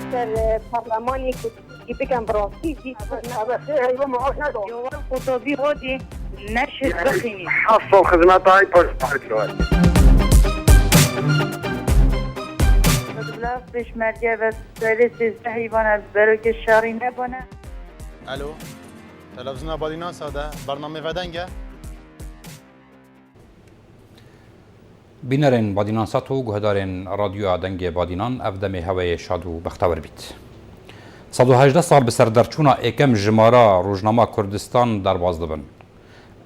در پارلمانی که بگم براستی ایوه معاش ندارم جواب خطابی خودی نشد بخینی حصل خدمت های پشت شوید بلاف پشمرگه و سری 13 حیوان برو که شاری نبانه. الو تلویزیون بادینان ساده برنامه ودنگه بینرین بادینان ساتو گهدارین رادیو آدنگ بادینان افدم هوای شاد و بختور بیت 118 سال به سردرچونا اکم جمارا روزنامه کردستان در باز دبن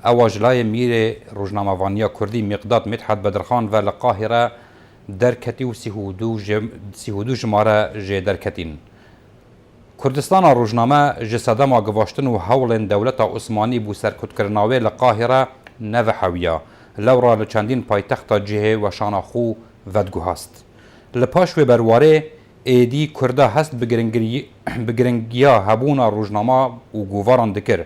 اواجلای میر روزنامه وانیا کردی مقداد مدحت بدرخان و لقاهره درکتی و سیهودو جماره جه درکتین کردستان روزنامه جسده ما گواشتن و حول دولت عثمانی بو سرکتکرناوی لقاهره نو حویا لورا لچندین پایتخت جهه و شاناخو ودگو هست لپاش و برواره ایدی کرده هست بگرنگیا هبونا روزنامه و گواران دکر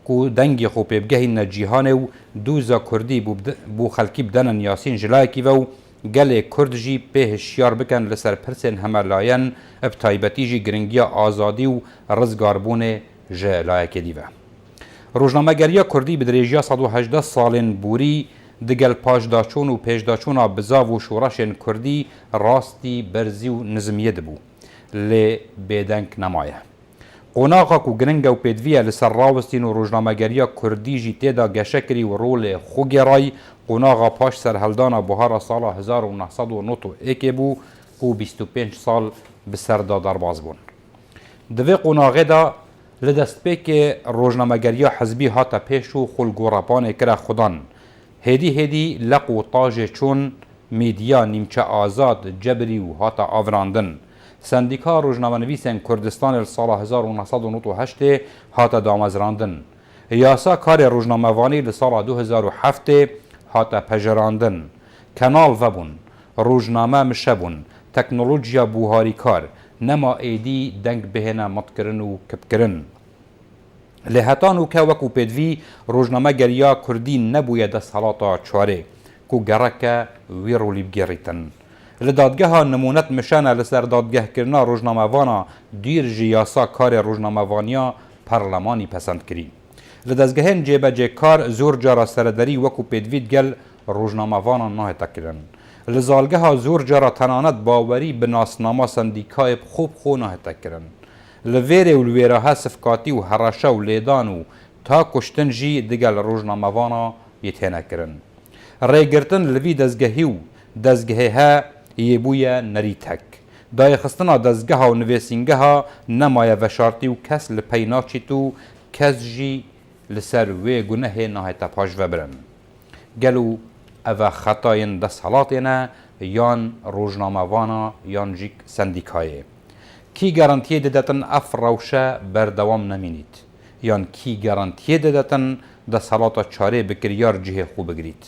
کو دنگی خو پیبگهی نجیهانه و دوزا کردی بو خلکی بدنن یاسین جلایکی و گل کرد جی به هشیار بکن لسر پرسن هملاین ابتایبتی جی گرنگیا آزادی و رزگاربون جلایکی دیوه روزنامه گریا کردی بدریجیا 118 سالن بوری دگل پاشداچون و پیشداچونا بزاو و شورشن کردی راستی برزی و نظمیه دبو لی بیدنگ نمایه قوناقا کو گرنگ و پیدویه لسر راوستین و روزنامه گریا کردی جی تیدا گشکری و رول خوگرای قوناقا پاش سرهلدانا بوهارا سالا 1991 بو کو 25 سال بسردا درباز بون دوی قوناقه دا لدست پیک روزنامه گریا حزبی هاتا پیشو خلگورپان کرا خودان هدی لق و تاج چون میدیا نیمچه آزاد جبری و هاتا آوراندن سندیکا روزنامه نویسن کردستان سال 1998 هاتا دامزراندن یاسا کار روزنامه وانی لسال 2007 هاتا پجراندن کنال وبون روزنامه مشبون تکنولوژیا بوهاری کار نما ایدی دنگ بهنا متکرن و کبکرن لهتان و که وکو پیدوی روزنامه گریا کردی نبوید دست حالاتا چواره کو گرکه وی رولی بگریتن لدادگه ها نمونت مشانه لسر دادگه کرنا روزنامه وانا دیر جیاسا کار روزنامه وانیا پارلمانی پسند کری لدزگهن جیبه جه کار زور جارا سردری وکو پیدوید گل روزنامه وانا ناه تکرن لزالگه ها زور جارا تنانت باوری به ناسنامه سندیکای خوب خو ناه تکرن لویره و لویره ها صفقاتی و حراشه و لیدان و تا کشتن جی دگل روزنامه وانا یتینه کرن ریگرتن لوی دزگهی و دزگهی ها یبوی نریتک دای خستنا دزگه ها و نویسینگه ها نمایه وشارتی و کس لپیناچی تو کس جی لسر وی گنه نهای تپاش وبرن گلو او خطاین دست حالاتینا یان روزنامه وانا یان جیک سندیکایه کی گارانتی دادتن اف روشه بردوام نمینید یان کی گارانتی دادتن دست حالات چاره بکریار جه خوب بگرید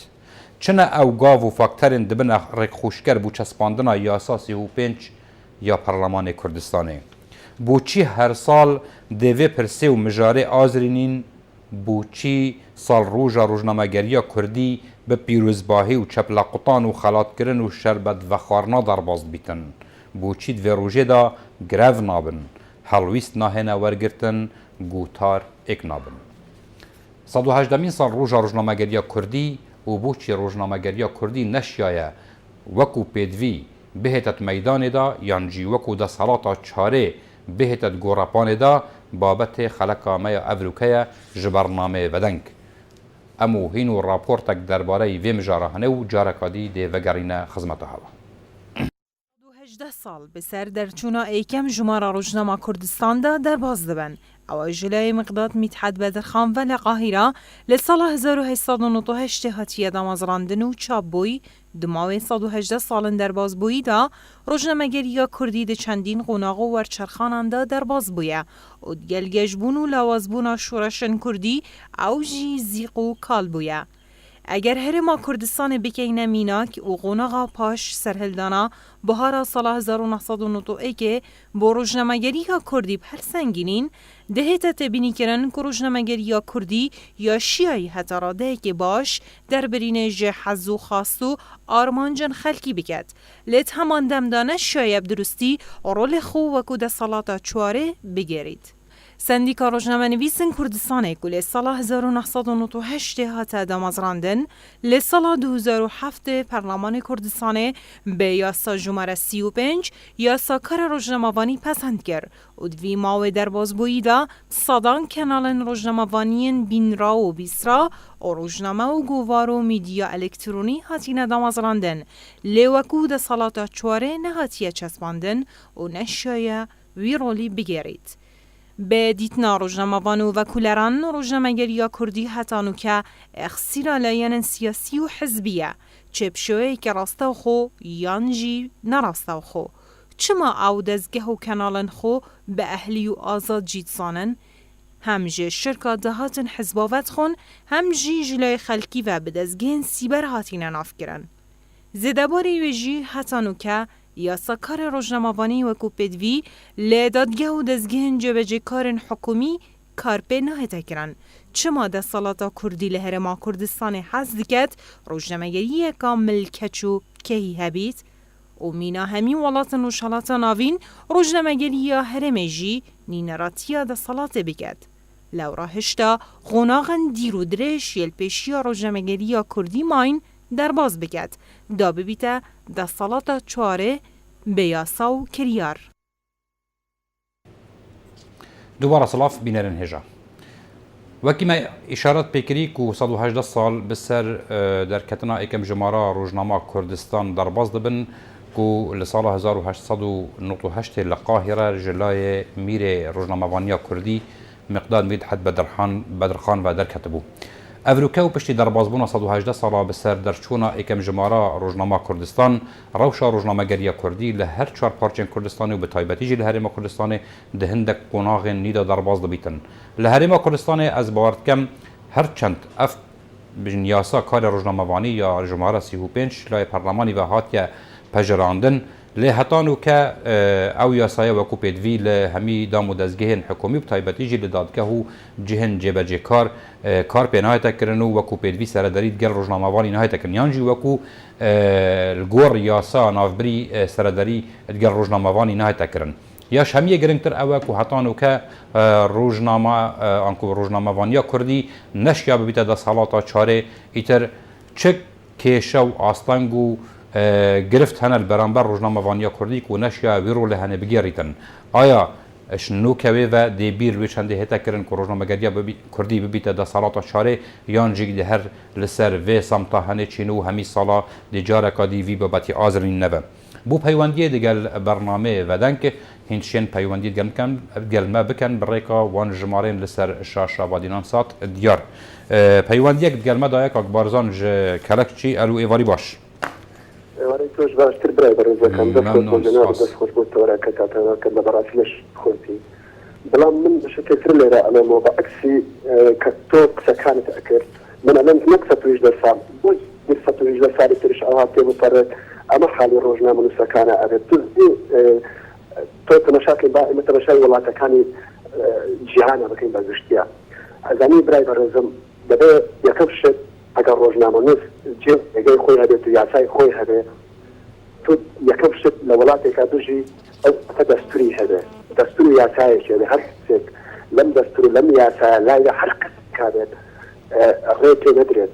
چنه او گاو و فاکترین دبن رک خوشگر بو چسپاندنا یاسا 35 یا پارلمان کردستانه بو چی هر سال دوی پرسه و مجاره آزرینین بو چی سال روژا روزنامه گریا کردی به پیروزباهی و چپلاقطان و خلات کرن و شربت و خارنا در باز بیتن بو چی دوی روژه دا گرو نابن حلویست ناهنه ورگرتن گوتار اک نابن 118 سال روژا روزنامه گریا کردی و بو چی روزنامه گریا کردی نشیایه وکو پیدوی بهتت میدان دا یانجی وکو دست حالاتا چاره بهتت گورپان دا بابت خلقا میا افروکه جبرنامه ودنگ امو هینو راپورتک درباره ویم جارهانه و جارکادی دی وگرین خزمته هوا 18 سال به سر درچونا ایکم جمارا روزنامه کردستان دا در باز دبن او جلای مقداد مدحت بدرخان و لقاهره لسال 1898 هاتیه دامازراندن و چاب بوی دماوی 118 سالن در باز بوی دا روزنامه گریا کردی ده چندین قوناغ و ورچرخانان دا در باز بویه و گلگجبون و لوازبون شورشن کردی او جی زیق و کال بویه اگر هرما کردستان بکینه میناک و قوناغا پاش سرهلدانا بهارا سال 1991 که با روزنامه‌گری کردی پر سنگینین دهیت تبینی کرن که روزنامه‌گری کردی یا شیعی حتی راده که باش در برین جه حزو خواستو آرمانجن خلکی بکد. لیت همان دمدانه شایب درستی رول خو و کود سالاتا چواره بگیرید. سندیکا روزنامه نویسن کردستان که سال 1998 هات دامازراندن لسال 2007 پارلمان کردستان به یاسا جماره 35 یاسا کار روزنامه‌وانی پسند کرد و دوی ماوی در بازبویی دا صدان کنالن روزنامه‌وانیین بین را و بیسرا و روزنامه و گووار و میدیا الکترونی هاتین دامازراندن لیوکو دا سالاتا چواره نهاتیه چسباندن و نشایه وی رولی بگیرید. به دیتنا روزنامه‌وان و وکولران روزنامه‌گری کردی هتانو که اخسیر لایان سیاسی و حزبیه چپشوی که راسته خو یانجی نراسته خو چما او دزگه و کنالن خو به اهلی و آزاد جید سانن همجه شرکات دهاتن حزباوت خون همجی جلای خلکی و به دزگهن سیبر هاتین ناف کرن زدباری ویجی هتانو که یا سکار روزنامه‌وانی و کوپدوی لدادگاه و دزگهن جبهه کارن حکومی کارپه نهته کرن چما ده سالاتا کردی لهرما کردستان حز دکت روزنامه‌گری کامل کچو کهی هبید و مینا همین ولاتن و شالات ناوین روزنامه‌گری هرمه جی نینراتیا ده سالات بکد لورا هشتا غناغن دیرو درش یلپشی روزنامه‌گری کردی ماین در باز بکد دا ببیته دا سالاتا چواره بیاسا و کریار دوباره سلاف بینرن هجا وکی ما اشارت پیکری که 118 سال بسر در کتنا اکم جمارا روزنامه کردستان در باز دبن که لسال 1898 لقاهره جلای میر روزنامه‌وانی کردی مقداد مدحت بدرخان و در کتبو افروکه و پشتی در بازبون 118 ساله بسر در چونا اکم جمارا روزنامه کردستان روشا روزنامه‌گری کردی لهر چهار پارچین کردستانی و به تایبتی جی لهرما کردستان دهندک قناغ نیدا در باز دبیتن لهرما کردستان از باورد کم هر چند اف بجنیاسا کار روزنامه‌وانی یا جماره 35 لای پارلمانی و هاتیا پجراندن لهتانو که او یاسای و کوپیدوی لهمی دام و دزگهن حکومی بتایبتی جی لدادگه جهن جبجه کار پی نهایت کرن و کوپیدوی سردارید گر روزنامه‌وانی نهایت کرن یانجی وکو الگور یاسا نافبری سرداری گر روزنامه‌وانی نهایت کرن یاش همیه گرنگتر او که هتانو که روزنامه‌وانی کردی نشیا ببیته دا سالاتا چاره ایتر چک کشه و آستانگو گرفت هنر برانبر روزنامه‌وانی کردی که نشیا ویرو لهنه بگیریتن آیا شنو کوي و دی بیر وی چنده هتا کرن که روزنامه‌گری کردی ببیته دا سالاتا چاره یان جیگ ده هر لسر و سمتا هنه چینو همی سالا دی جاره که دی وی بابتی آزرین نوه بو پیوندیه دیگل برنامه ودن که هنچین پیوندیه گلمه بکن بریکا وان جمارین لسر شاشا بادینان سات دیار پیوندیه گلمه دایه که بارزان کلک چی الو ایواری باش واري توش باشتر براي برزكم دخل خوش بوتورا كتاتا كلا براسلش خوتي بلا من بشكل كثير لي انا مو بعكسي كتوك سكانت اكر من انا نقصت وجد الصام بوز نقصت وجد الصام ترش اواتي مطرد اما حالي روجنا من سكانه ابد تو مشاكل باقي مثل مشاكل والله كاني جهانا بكين بازشتيا ازاني براي برزم دابا يكفش اگر روزنامه نویس جێ ئەگەی خۆی هەبێت و یاسای خۆی هەبێ تو یەکەم شت لە وڵاتێکا دوژی ئەو دەستوری هەبێ دەستور و یاسایەکی هەبێ هەر کەسێک لەم دەستور و لەم یاسایە لایدا هەر کەسێک کابێت ڕێ پێ نەدرێت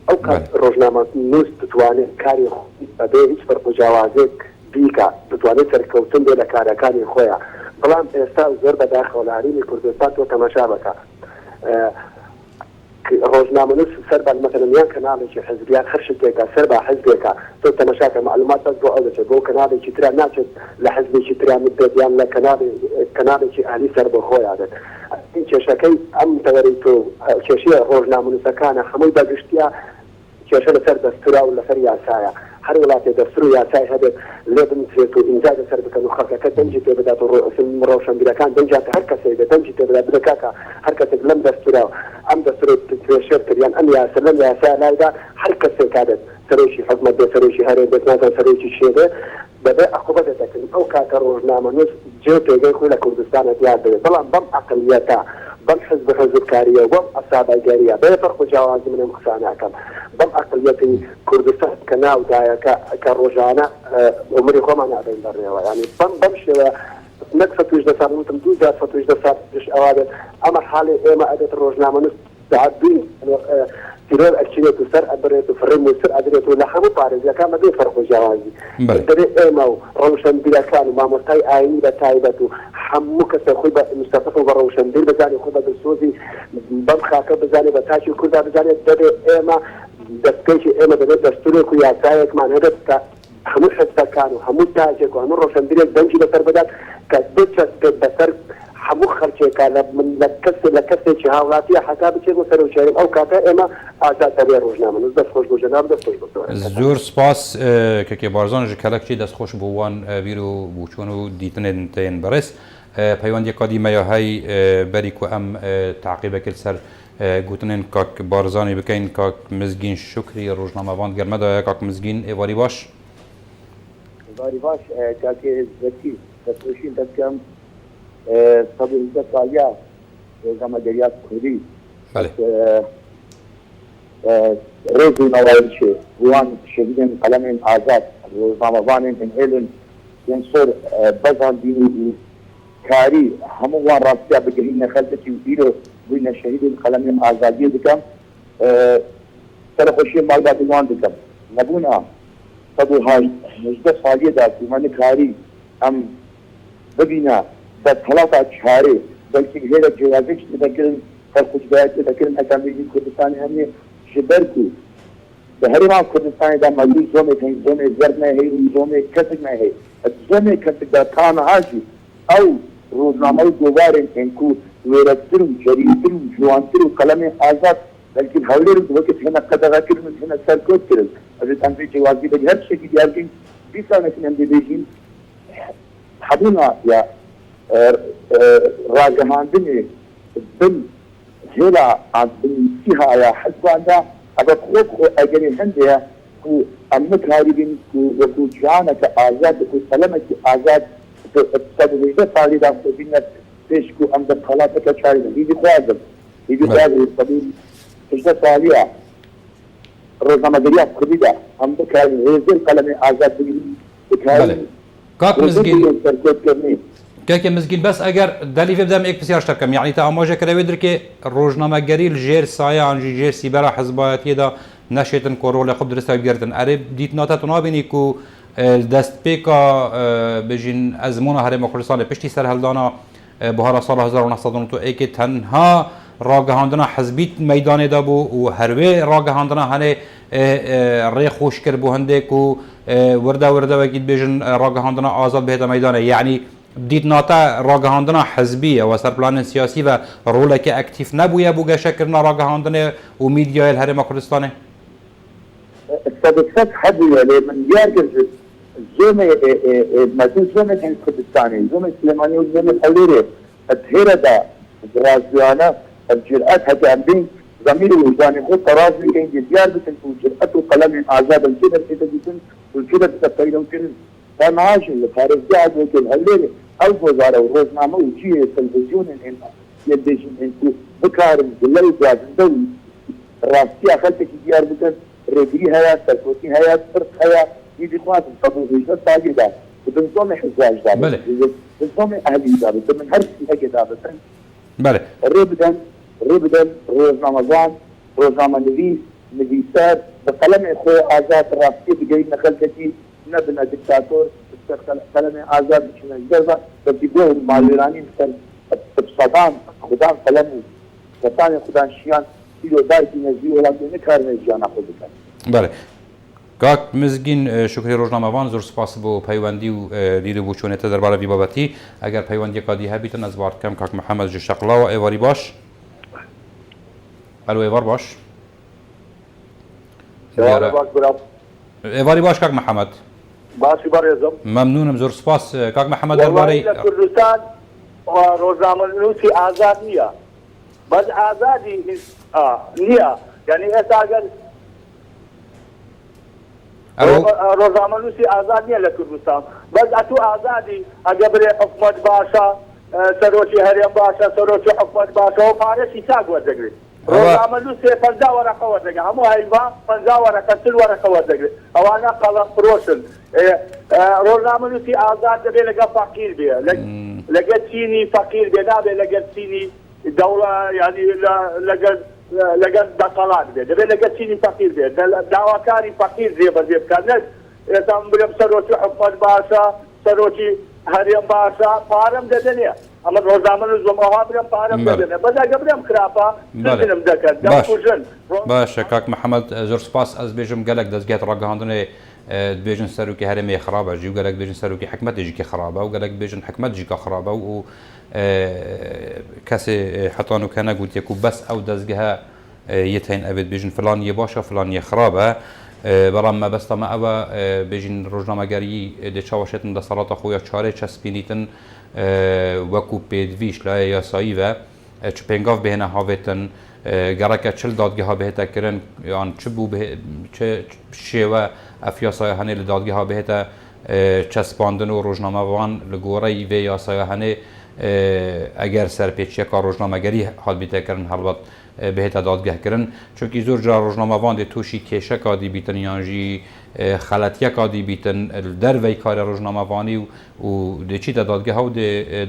ئەو کات ڕۆژنامە نووس دەتوانێت کاری خۆی بەبێ هیچ فەرموجاوازێک بیکە دەتوانێت سەرکەوتن بێ لە کارەکانی خۆیان بەڵام ئێستا زۆر بەداخەوە لە هەرێمی کوردستان تۆ تەماشا بکە روزنامه نویس سر بعد مثلا یان کانالێکی حزبیان هەر شتێکە سەر بە حزبێکە تۆ تەماشاکە معلومات بەس بۆ ئەو دەچێت بۆ کەناڵێکی ترا ناچێت لە حزبێکی ترا بێت یان لە کەناڵێکی ئالی سەر بە خۆیان دێت این کێشەکەی ئەم تەوەری تۆ کێشەیە ڕۆژنامە نووسەکانە هەمووی بەگشتیا کێشە لەسەر دەستورا و لەسەر یاسایە هر وڵاتی دەستور و یاسای هەبێت لێ بنووسێت و ئیمزا لەسەر بکەن و خەڵکەکە دەنجی پێ بدات و ڕەوشەنبیرەکان دەنجاتە هەر کەسێک دەنجی پێ بدات بکاکە هەر کەسێک لەم دەستورە ئەم دەستور پێشێر کردیان ئەم یاسە لەم یاسا لایدا هەر کەسێک کاتێت سەرۆکی حکومەت بێ سەرۆکی هەرێم بێت نازان سەرۆکی شێ بێ دەبێ عقوبەت دەکەن ئەو کاتە ڕۆژنامەنووس جێ پێگەی خۆی لە کوردستانە دیار دەبێت بەڵام بەم عەقڵیەتە بەم حزبکاریە و بەم ئەسابەیگاریە بێ فەرق و جیاوازی منم قسە ناکەم بەم عەقڵیەتی کوردستان کە ناودایە کە ڕۆژانە عمری خۆمان نادەین بەڕێوە یعنی بەم شێوەیە نەک فتوش دەسات وتم 2000 فتوش دەسات ئەوا بێت ئەمە حاڵی ئێمە ئەدەت ڕۆژنامەنووس ساعتین تیرۆر ئەچێت و سەر ئەبرێت و فڕێم و سەر ئەدرێت و لە هەموو پارێزیەکان بەبێ فەرق و جیاوازی دەبێت ئێمە و ڕەوشەنبیرەکان و مامۆستای ئاینی بە تایبەت و هەموو کەسە خۆی بە مستەفە و بە ڕەوشەنبیر بزانێ خۆی بە دڵسۆزی بەم خاکە بزانێ بە تاچی کووردا بزانێت دەبێت ئێمە دەستکەیکی ئێمە دەبێت دەستورێک و یاسایەکمان هەبێت کە هەموو حزبەکان و هەموو تاجێک و هەموو ڕەوشەنبیرێک دەنجی بەسەر بدات کە بچەسبێت بەسەر هەموو خەرچێکە لە کەسێکی هاوڵاتیە حتا بچێت بۆ سەرۆکیاریم ئەو کاتە ئێمە ئازاد دەبێ ڕۆژنامەنووس دەستخۆش بۆ جەناب دەستخۆش بۆ زۆر سپاس کەکێ بارزان ji kelekçî destxۆş bû wan bîr û bûçûn û dîtinên tên berês peywendiyeka dîme ya hey berî ku em teqîbekir ser gotinên kak barzanî bikein kak Mizgîn Şukrî rojnamevan germe daye kak Mizgîn êvarî baş êvarî baş kakê Zekî destxۆşîn destkem سەد ساڵیا ڕۆژنامەگەریات کوردی ڕێز و نەوایشێ وان شەهیدên قەلەمên ئازاد ڕۆژنامەوانên هێلن یان سۆر بەزاندین و کاری هەموو وان ڕاستیا بگەهینە خەلکێکی و بیرۆ بووینە شەهیدên قەلەمên ئازادیە بکەم سەرخۆشیە ماڵباتی وان بکەم نەبوونا 118 ساڵیەدا کومەنی کاری ئەم ببینە بەهەڵاتا چارێ بەلکی هێرە جیازێک دەکردن خەرخوشبایەت دەکردن ئەکامیزی کوردستانی هەمێ ji ber ku di herêma Kurdistanê de mezûr zomê heye zomê zerb neheye û zomê kesik neheye zomê kesik de taniha jî ew rojnameyi govarên tên ku wêretir û cerîtir û ciwantir û qelemê azad belkî hewlêrin wekî hene qedevekirin û hene serkot kirin ez ê em vê cewazî de her tişekî diyar bikîn dîsanekin em dê bêjîn hebûna ya راگەهاندنê bin hêla binîsîha ya hezban de ev xwe egerê hindê ku em nikarîbin ku wekû cihaneke azad ku qelemekî azad sed salî de bîne pêş ku em di xelateke çarî hîdî xwazim hejde saliya rojnamegeriya Kurdî de em dikarin hêzên qelemê azad bigîrin dikarin serkotkirinê كاكي مزگین بس اگر دلیف بدم یک بسیار شتکم یعنی تا اماجه کروی در که روزنامه‌گری لجر سایه انجی جر سیبرا حزبایتی دا نشیتن کورول خود درسته بیارتن اره دیت ناتا تنابینی کو دست پیکا بجین ازمون هرم کردستان پشتی سر هلدانا بهار سال 1992 که تنها راگهاندنا حزبیت میدان دا بو و هروی راگهاندنا هنه ری خوش کر بو هنده کو ورده وکید بجین راگهاندنا آزاد به میدان یعنی بديت ناتا راگهاندنا حزبيه و سرپلان سیاسی و رولك اکتیف نبويه بوگه شکرنا راگهاندنا و میدیای الهرم کردستانه السابقات حبويه من ديار كرجت زومه مدن زومه كردستاني زومه سليماني وزومه حليري التهيره دا درازيانا الجرأات هكا عندين ضمير وجداني خود طراز لكي ديار بكن وجرأت وقلم عذاب الكذب كده بكن والكذب تبقى يمكن فما عاشر لخارج قاعد وكل هالليلة أو وزارة وروزنامة وجيه تلفزيون إن يديشن إنكو بكارم بالله قاعد ندوي راسية خلتك ديار بكن رجلي هيا سركوتي هيا فرق هيا يجي خوات الفضل ويجد تاجي دا وبنظام حزاج دا بنظام أهلي دا من هر شيء دا بس بله ربدن روزنامة نبيس نبيسات بقلم إخوة آزاد راسية بجاي نخلتكي نبنا دكتاتور قلم آزاد بشنا الجربة فبيقول معلرانين بصدام خدان قلمه وطاني خدان شيان إلو داركي نزيه ولكن نكار نجيان أخذ بكان بله کاک مزگین شکری روزنامه‌وان زور سپاس بو پیوندی و دیرو بو چونته درباره بی بابتی اگر پیوندی کادی هبیتن از وارد کم کاک محمد جشقلا و ایواری باش الو ایوار باش ئێواری باش کاک محەممەد باشی بەڕێزم مەمنونم زۆر سپاس کاک محەممەد والله دەربارەی لە کوردستان ڕۆژنامەنووسی ئازاد نییە بەس ئازادی نییە یعنی ئێستا ئەگەر ڕۆژنامەنووسی ئازاد نییە لە کوردستان بەس ئەتوو ئازادی ئەگە برێ حکومەت باشە سەرۆکی هەرێم باشە سەرۆکی حکومەت باشەوە پارەشی چاک وەردەگرێت ڕۆژنامەنووسێ 50 وەرەقە وەردەگرێت هەموو هەیڤا 50 وەرەقە 40 وەرەقە وەردەگرێت ئەوانە قەڵەم فرۆشن ڕۆژنامەنووسی ئازاد دەبێت لەگەڵ فەقیر بێ لەگەڵ چینی فەقیر بێ نابێت لەگەڵ چینی دەوڵە ینی لەگەڵ دەسەڵات بێت دەبێت لەگەڵ چینی فەقیر بێت داواکاری فەقیر جێبەجێ بکات نەک ئێستا برم سەرۆکی حکومەت باشە سەرۆکی هەرێم باشە پارەم دەدەنێ ئەمە ڕۆژنامەنووسەوە برم پارەم دەدەنێ بەس ئەگە برم کراپە دەم دەکەن دەمکوژن باشە کاک محەممەد زۆر سپاس ئەس بێژم گەلک دەستگات ڕاگەهاندنێ بێژن سەرروکی هەرێمێ خراپە ژی و گەلک بێژن سەرروکی حکومەتێژیکی خراپە و گەلک بێژن حکومەتژیکە خراپە و کەسێ حتان و کە نەگوتێک و بەس ئەو دەستگەهە یەتین ئەبێت بێژن فلانیە باشە فلانیە خراپە بەڵام مەبەستەمە ئەوە بێژین ڕۆژنامەگەری دێچاوەشێتن دەسەڵاتە خۆیان چارەی چەسپینیتن وەکو پێدویش لایە یاساییە چ پێنگاو بهێنە هاوێتن گەڕەکە چل دادگەها بهێتەکردن یان چ بوو شێوە ئەف یاسایە هەنێ لە دادگەها بهێتە چەسپاندن و ڕۆژنامەوان لە گۆڕەی vê یاسایە هەنێ ئەگەر سەرپێچیەکە ڕۆژنامەگەری هەڵبیتەکردن هەڵبەت بهێتە دادگەهکردن چونکی زۆر جار ڕۆژنامەوان دێ تووشی کێشەکە دیبیتن یانژی خەلەتیەکە دیبیتن دەرڤەی کارە ڕۆژنامەوانی و دێچیتە دادگەها و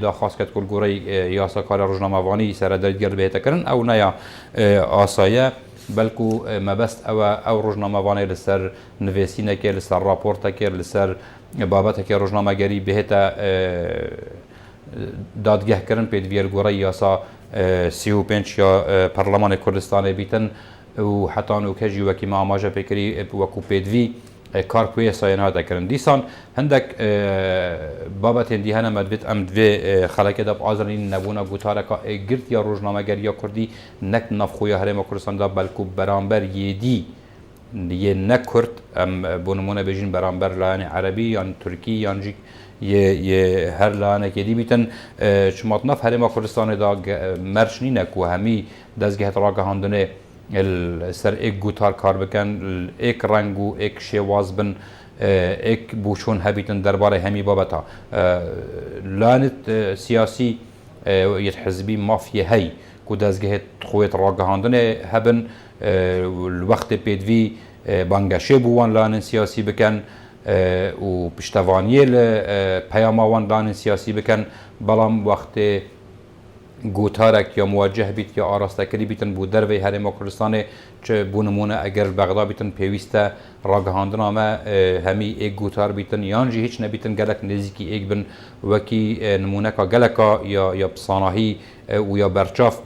داخواستکەت کولگۆڕەی یاساکارە ڕۆژنامەوانی سەرەدەرگەر بهێتەکردن ئەو نەیە ئاسایە بەلکو مەبەست ئەو ڕۆژنامەوانەی لەسەر نوێسینەکێ لەسەر راپۆرتەکێ لەسەر بابەتێکی ڕۆژنامەگەری بهێتە دادگەهکردن پێدوێرگۆڕەی یاسا 35 یا پەرلەمانی کوردستانی بیتن و حتان و کەژی وەکی ماماژە پێکردی وەکو پێدوی کارکوێ سایەنها دەکردن دیسان هەندێک بابەتێن دی هەنە مەدوێت ئەم دوێ خەڵکێدا ئازرین نەبوونە گوتارەکە گرت یا ڕۆژنامەگەریە کوردی نەک نەفخۆیە هەرێمە کوردستاندا بەلکو بەرامبەر یێدی یە نەکورد ئەم بۆ نمونە بێژین بەرامبەر لایەنی عەرەبی یان تورکی یانجی هەر لاەنێکی دیبیتن شماتنەف هەرێمە کوردستانێدا مەرشنینەک و هەمی دەستگەهێت ڕاگەهاندنێ سەر ئێک گوتار کار بکەن ئێک ڕەنگ و ئێک شێواز بن ئێک بوچۆن هەبیتن دەربارەی هەمی بابەتە لاەنت سیاسی یەت حزبی مافیە هەی و دەستگەهێت خۆیت ڕاگەهاندنێ هەبن وەختێ پێدوی بانگەشێ بووان لاەنن سیاسی بکەن و پشتەوانیە لە پەیاماوان لاەنن سیاسی بکەن بەڵام وەختێ گوتارێک یا مواجه بیت یا ئاراستەکەری بیتن بۆ دەرەوەی هەرێمە کوردستانێ چ بوو نمونە ئەگەر بەغدا بیتن پێویستە ڕاگەهاندنامە هەمی ئێک گوتار بیتن یانجی هیچ نەبیتن گەلک نزیکی ئێک بن وەکی نمونەکە گەلەکە یا پساناهی و یا بەرچاف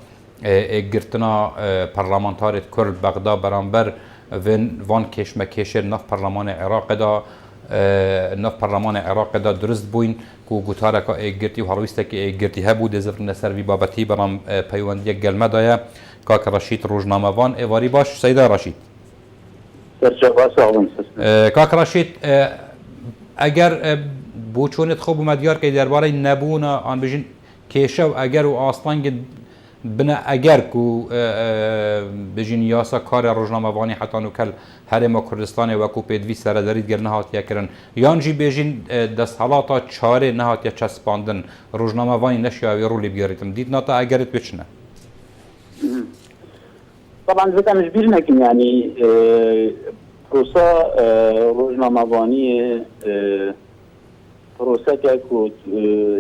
ئێکگرتنا پەرلەمانتارێت کورد بەغدا بەرامبەر وان کێشمە کێشێر نەف پەرلەمانی عێراقدا نەف پەرلەمانی عێراقدا درست بووین و گوتارەکە ئێکگرتی و هەڵویستێکی ئێکگرتی هەبوو دەزرنە سەروی بابەتی بەڵام پەیوەندیەک گەلمەدایە کاکە ڕەشید ڕۆژنامەوان ئێواری باش سەیدا ڕەشید کاکە ڕەشید ئەگەر بۆ چۆنت خۆ بوومە دیارکەی دەربارەی نەبوونە ئان بژین کێشە و ئەگەر و ئاستانگت بنە ئەگەر و بژین یاسا کارە ڕۆژنامەوانی حتان و کەل هەرێمە کوردستانی وەکو پێدوی سەرەدەریت گەر نەهاتیەکردن یانجی بێژین دەستهەڵاتە چارێ نەهاتیە چەسپاندن ڕۆژنامەوانی نەشیاوی ڕوولی بگەڕیتم دیت ناتە ئەگەرت بچنە طبعا زەتەمش بیر نەکەین ینی پرۆسە ڕۆژنامەوانی پرۆسەکێک و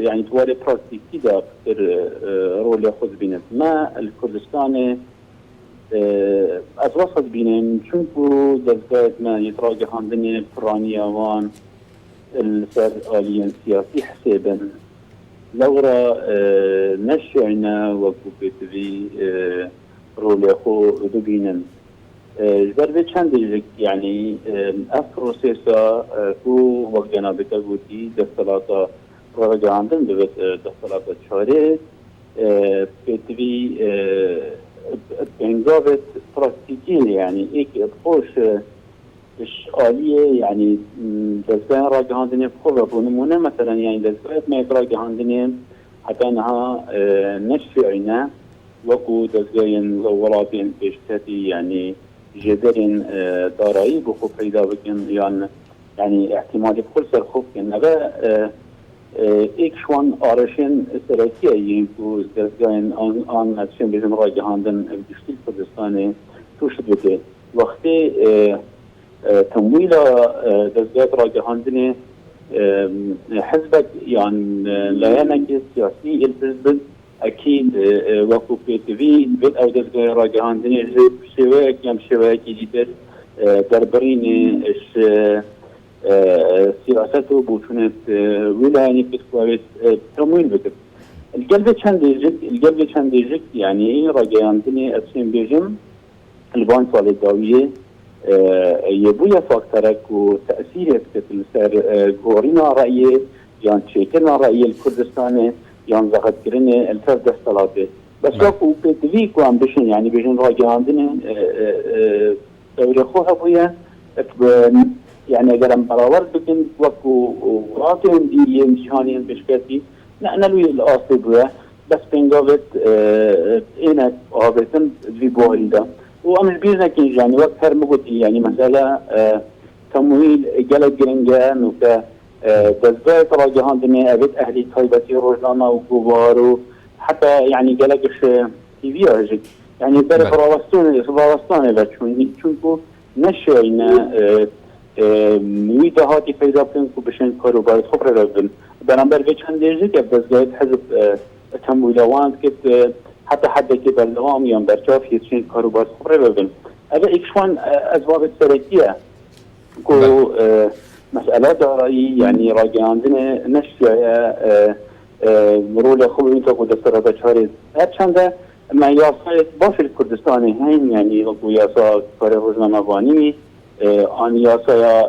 یعنی توارێ پراکتیکیدا ڕۆلی خۆت بینێت ما الکردستانê ez wesat bînim çunku dezgahek me yêtragihandinê piraniyawan li ser aliyên siyasî hesêbin lewra neşeyne wekû pêtivî rolê xwe bibînin ji ber vê çendêjik yanî ev prosêsa ku wek cenabête gotî desthelata ragihandin divêt desthelata çarê pêtivî pêngavêt praktîkî yani êkê xweş عالیه یعنی دستگاه راگهاندنی خوبه بونمونه مثلا یعنی دستگاه ما راگهاندنی حتی نها نشفی عینه وکو دستگاه ولاتین پیشکتی یعنی جدرین دارایی بخو پیدا بکن یعنی احتمالی بخور سر خوب کن نبه ایک شوان آرشین سرکیه یعنی تو دستگاه آن نتشن بیشن راگهاندن بشتیل کردستانه توشد بده وقتی تمويل دزجات راجهاندني حزبك يعني لا ينقص سياسي الحزب اكيد وقف بي تي في بيت او دزجات راجهاندني شواك يم شواك جديد دربرين سياسته بوشنت ولاية بتقوى تمويل بكت القلب كان ديجك يعني راجهاندني اسم بيجم البان صالداوية يبويا فاكتورك وتأثير سر غورينا رأي يعني شكلنا رأي الكردستاني يعني زغد كرني الفرد دستلاته بس وكو بيتفي كو عم بشن يعني بيجن راجع عندنا دوري خوها بويا يعني اگر هم براورد بكن وكو راتين دي امتحانين بشكاتي نقنلوي الأصل بويا بس بنقابت اينك قابتن في بوهري ده وأمر بيرنا كي يعني وقت هرمقتي يعني مسألة تمويل جلد جرنجان وكا دزبات راجهاندني أبيت أهلي طيبتي روجانا وكبار حتى يعني جلقش تيفي أجد يعني بري فراوستاني بچوني چونكو نشينا ويدا هاتي فيدا بكنكو بشن كارو بايد خبر ربن بنامبر بيچان ديجي كيف دزبات حزب تمويلوان كت حتى كي بالدوام يوم برشاف يتشين كاروبار خبره ببن هذا إكشوان أسباب السريكية كو مسألة داري يعني راجع عندنا نشيا مرول خوبي تقول دستورات شهري هرچند ما ياسا باش الكردستاني هين يعني كو ياسا كاره روزنامه وانی آن ياسا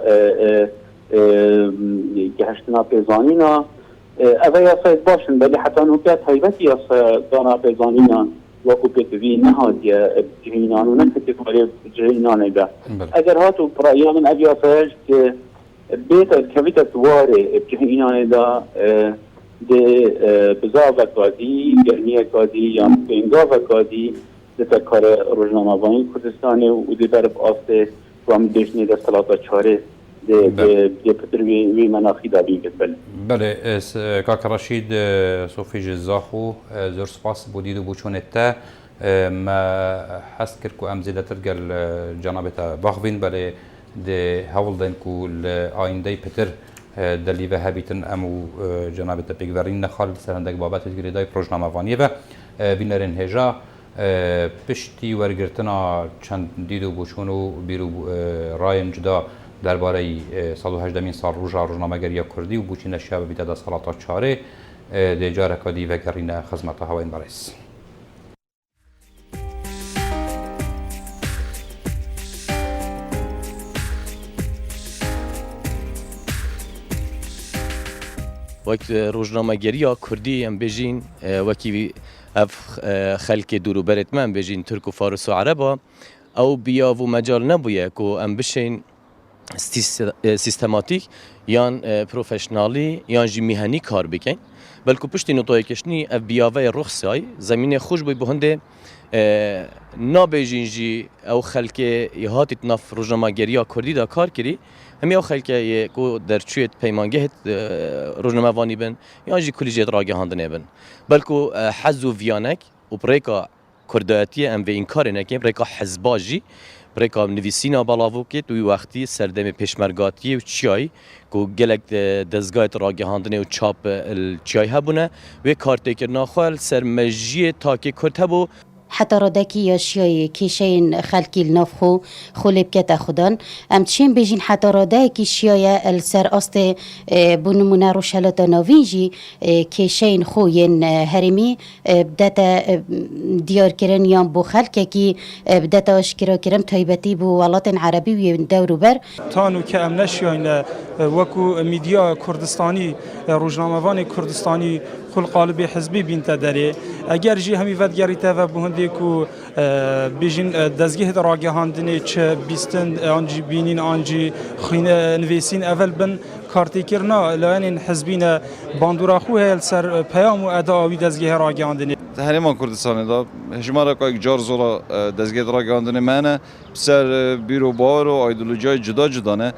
گهشتنا پیزانینا اوه یاسا باشن بلی حتی نوکت حیبت یاسا دانا پیزانینا وکو پیتوی نهاد یا جهینان و نکتی کاری جهینانه ده اگر هاتو برایان من اوه یاسایش که بیتا کویت دواره جهینانه ده ده بزاوه کادی گرمیه کادی یا بینگاوه کادی ده کار روزنامه وانی کردستانه و ده برب آسته و هم دیشنی ده صلاتا چاره ده پتر وی مناخی دا بین کتبل بله کاک رشید صوفی جزاخو زور سپاس بودید و بوچونتا ما حس کرد که امزیده ترگل جنابتا باخوین بله ده هول دن که آینده پتر دلیوه هبیتن امو جنابتا پیگورین نخال سرندگ بابت گریدای پروژنامه وانیه و بینرین هجا پشتی ورگرتنا چند دیدو بوچونو بیرو رایم جدا درباره 118 سال روزنامه‌گری کردی و بوچین شب بیت از صلات چاره دیجار کدی و گرین خدمت هواین برس وقت روزنامه‌گری کردی ام بجین وکی اف خلک دورو برت من بجین ترک و فارس و عربا او بیا و مجال نبویه که ام بشین سیستماتیک یان پروفشنالی یان جی میهنی کار بکن بلکه پشتی نوتای کشنی اف بیاوه رخصای زمین خوش بی بهنده نابیجین جی او خلک یهاتیت نف روزنامه‌گری کردی دا کار کری همی او خلک کو در چویت پیمانگه روزنامه وانی بن یان جی کلیجیت راگهاندنه بن بلکه حز و ویانک و بریکا کردایتی ام و این کار نکیم بریکا حزباجی بريكا نویسینا بالاو کت و وقتی سردم پیشمرگاتی و چای کو گلک دزگایت راگهاندنه و چاپ الچای هبونه و کارتکرنا خال سرمجی تاکی کرد هبو حتى رداكي ياشياي كيشين خلكي النفخو خولب كتا خدان ام تشين بيجين حتى رداكي شيايا السر أصل بنمونا روشالتا نوفينجي كيشين خوين هرمي بداتا ديار كرن يام بو خلكي بداتا اشكرا كرم تايبتي بو ولاتن عربي ويدورو بر تانو كأم نشياين وكو ميديا كردستاني روزنامه‌وان كردستاني خل قالب حزبي بنت داري اگر جي همي ودگري تا و بهندي جی کو بیشین دزگه راگه هندنی چه بیستن آنجی بینین آنجی خین نویسین اول بن کارتی کرنا لان حزبین باندورا خوه سر پیام و اداوی دزگه راگه هندنی هرمان کردستان دا هجمارا که یک جار زورا دزگه راگه هندنی منه سر بیرو بار و ایدئولوژی جدا جدا نه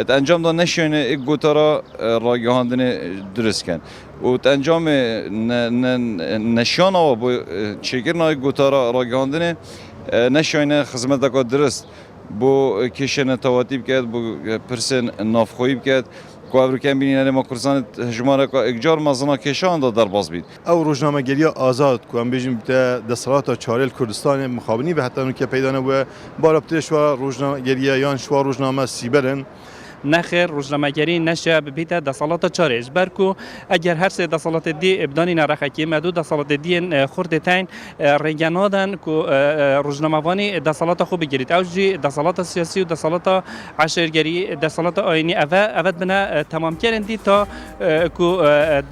انجام دا نشونه یک گوتارا راگه هندنی درست کن و انجام نشان و با چیکرنا یک گوتارا راگه هندنی نشونه خدمت دکات درست بو کشن تواتیب کرد بو پرسن نافخویب کرد که افریقیان بینی ما کردستان هجماره که اکجار مزنا کشان دا در باز بید. او روزنامه گری آزاد که هم بیشیم دستورات چارل کردستان مخابنی به حتی که پیدا نبوده بارابطه شوا روزنامه گری یا شوا روزنامه سیبرن. نخیر روزنامه‌گری نشه ببیت دسالات چارش برکو اگر هر سه دسالات دی ابدانی نرخکی مدو دسالات دی خورد تین رگنادن کو روزنامه‌وانی دسالات خوب بگیرید اوجی دسالات سیاسی و دسالات عشرگری دسالات آینی اول بنا تمام کردی تا کو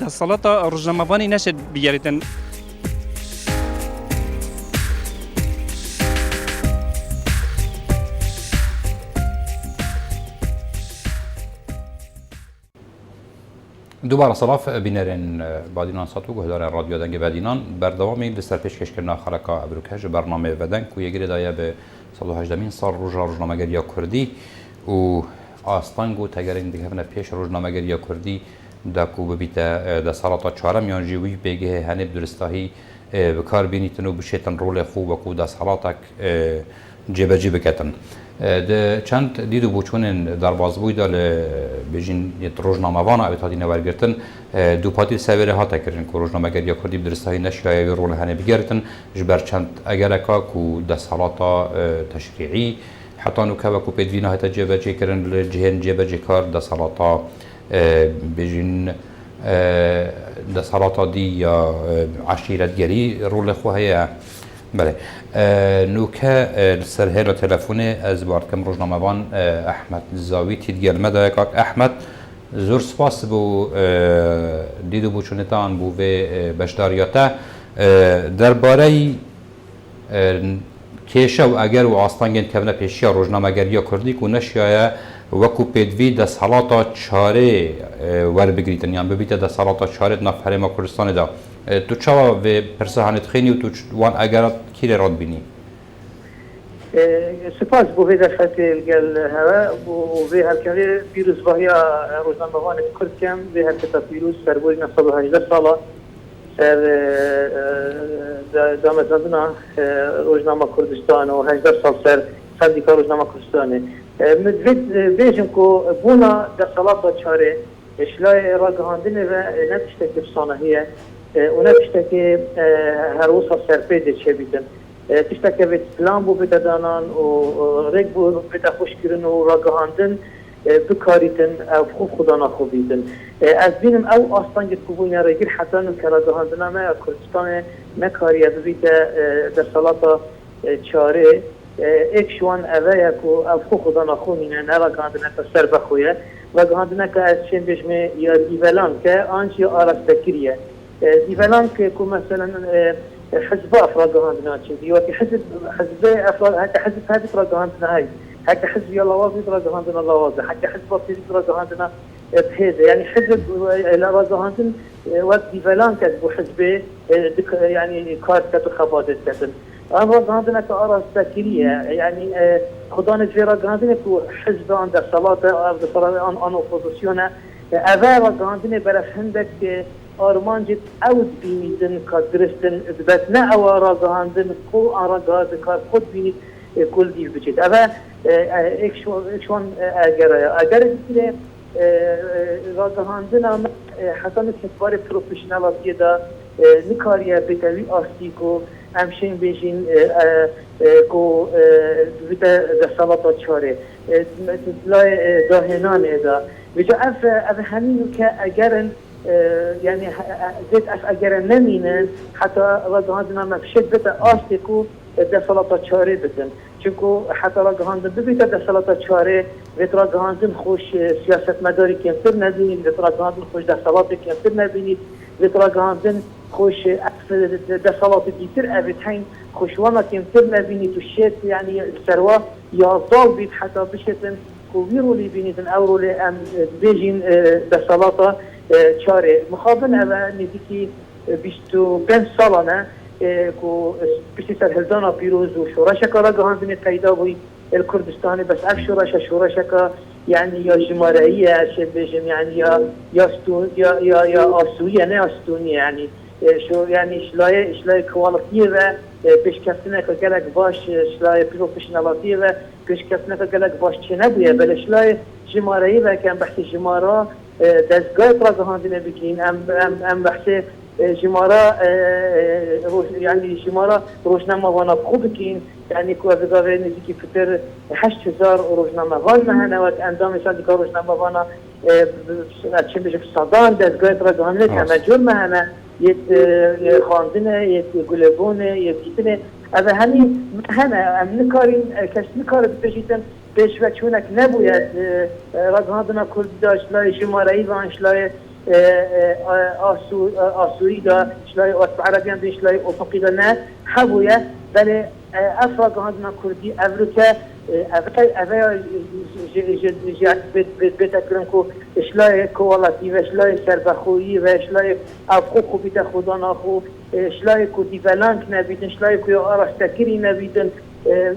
دسالات روزنامه‌وانی نشه بگیریدن. دوباره صلاف بینرین بادینان ساتو گهدار رادیو دنگ بادینان بردوامی لسر پیشکش کردن خلقا ابروکش برنامه ودن که یگری دایه به 118 سال روزنامه‌گری کردی و آستانگ و تگرین دیگه هفته پیش روزنامه‌گری کردی داکو ببیت دسالات چهارم یان جوی بگه هنب درستاهی بکار بینیتن و بشیتن رول خوب و کو دسالاتک جبجی بکتن. ده چند دیدو بوچونن در بازبوی دال بجین روزنامه‌وان ابتدایی نوارگرتن دو پاتی سویره ها تکرین که روزنامه‌گری کردی درستایی نشیای رول هنه بگیرتن جبر چند اگر کو دستالات تشریعی حتی نوکه و کو پیدوینه های جبجی کردن جهن جبجی کار دستالات بجین دستالات دی یا عشیرتگری رول خواه بله نوکه سرهل و تلفونه از باردکم روزنامه‌وان احمد زاوی تیدگل مده که احمد زور سپاس بو دیدو بو چونتان بو و بشداریاته درباره کیشه و اگر و آستانگین کبنه پیشی روزنامه‌گری کردی که نشیایه وکو پیدوی دستالات چاره ور بگریتن یعنی ببیت دستالات چاره نفره ما کردستان دا تو چاوا و پرسهانت خینی و تو وان اگرات کیره راد بینی؟ سپاس بو هیدا فتی گل هوا و هر کنی پیروز باهی روزنامه‌وان کرد کم و هر کتا پیروز سربوی 118 ساله سر دامزدنا روزنامه کردستان و 18 سال سر سندیکا روزنامه کردستانه مدوید بیشم که بونا دستالات چاره اشلای راگهاندنه و نتشته که بصانهیه و نتشته که هر وصف سرپیده چه بیدن تشته که بید پلان بو بیده دانان و ریگ بو بیده خوش کرن و راگهاندن بکاریتن او خوب خدا نخوب بیدن از بینم او آستانگت که بوین ریگیر حتی نو که راگهاندنه ما کردستان نکاریه بیده دستالات چاره ایک شوان اوه کو او خو خدا نخونینه نه راگهاندنه که سر بخویه راگهاندنه که از چین بشمه یا دیولان که آنچ یا آرستکریه دیولان که مثلا حزب افراد راگهاندنه چیزی و که حزب افراد حتی حزب هدف راگهاندنه های حتی حزب یا لوازی راگهاندنه لوازه حتی حزب پیزی راگهاندنه بهده یعنی حزب راگهاندن وقت دیولان که بو حزب یعنی کار کت و خبادت کتن آن راگهاندنه که آرستکریه یعنی خدا نجوی راگهاندنه که حزب آن در صلات آن اپوزیسیونه اوه راگهاندنه برف هندک که آرمان جد اود بینیدن که درستن بس نه او راگهاندن خو آن راگهاندن که خود بینید کل دیو بچید اوه اکشوان اگر دیگه راگهاندن حسن کتبار پروفیشنالاتی دا نکاریه بتوی آستی که همشین بیشین کو ویتا دستالات چاره لای داهنانه دا ویجا اف همینو که اگرن یعنی زیت اگر نمینن حتی راگهاندن مفشد بتا آستی که دستالات چاره بدن چونکو حتی راگهاندن ببیتا دستالات چاره ویت راگهاندن خوش سیاست مداری کمتر نبینید ویت راگهاندن خوش دستالات کمتر نبینید ویت راگهاندن خوش دسالات دیتر ابتین خوشوانا کمتر نبینی تو شت یعنی سروا یا زال بید حتی بشتن کوی رولی بینیدن او رولی ام بیجین دسالات چاره مخابن اوه نزیکی 25 سالانه که پشتی سر هلدانا پیروز و شورشکا را گهاندن پیدا بوی الکردستانی بس اف شورشکا يعني يا جمهورية شبيجم يعني يا آسوية نه آستونية يعني شو يعني شلاي كواليتية پیش کسنه که گلک باش شلای پروفشنالاتی و پیش کسنه که گلک باش چه نبوده بله شلای جمهوری و که ام بحث جمهورا دستگاه را گهاندنه بکین ام بحث جمهورا يعني جمهورا روزنامه وانا خوب بکین يعني که وزگاه نزدیکی فتر 8000 روزنامه وان مهنه و اندام مثال دیگر روزنامه وانا چه بشه صدان دستگاه را گهاندنه تمجر مهنه یه خواندنه یه گلبونه یه دیتنه از همین ام نکارین کس نکاره بپیشیدن پیش و چونک نبوید رگهاندنا کردی داشت لای جمهوری و انشلای آسوری دا شلای واسب عربیان دا شلای افقی دا نه حبوید بله افرگهاندنا کردی افروکه اوه بتکرم که اشلای کوالاتی و اشلای سربخویی و اشلای افخو خوبیت خدا ناخو اشلای که دیولانک نبیدن اشلای که آرستکری نبیدن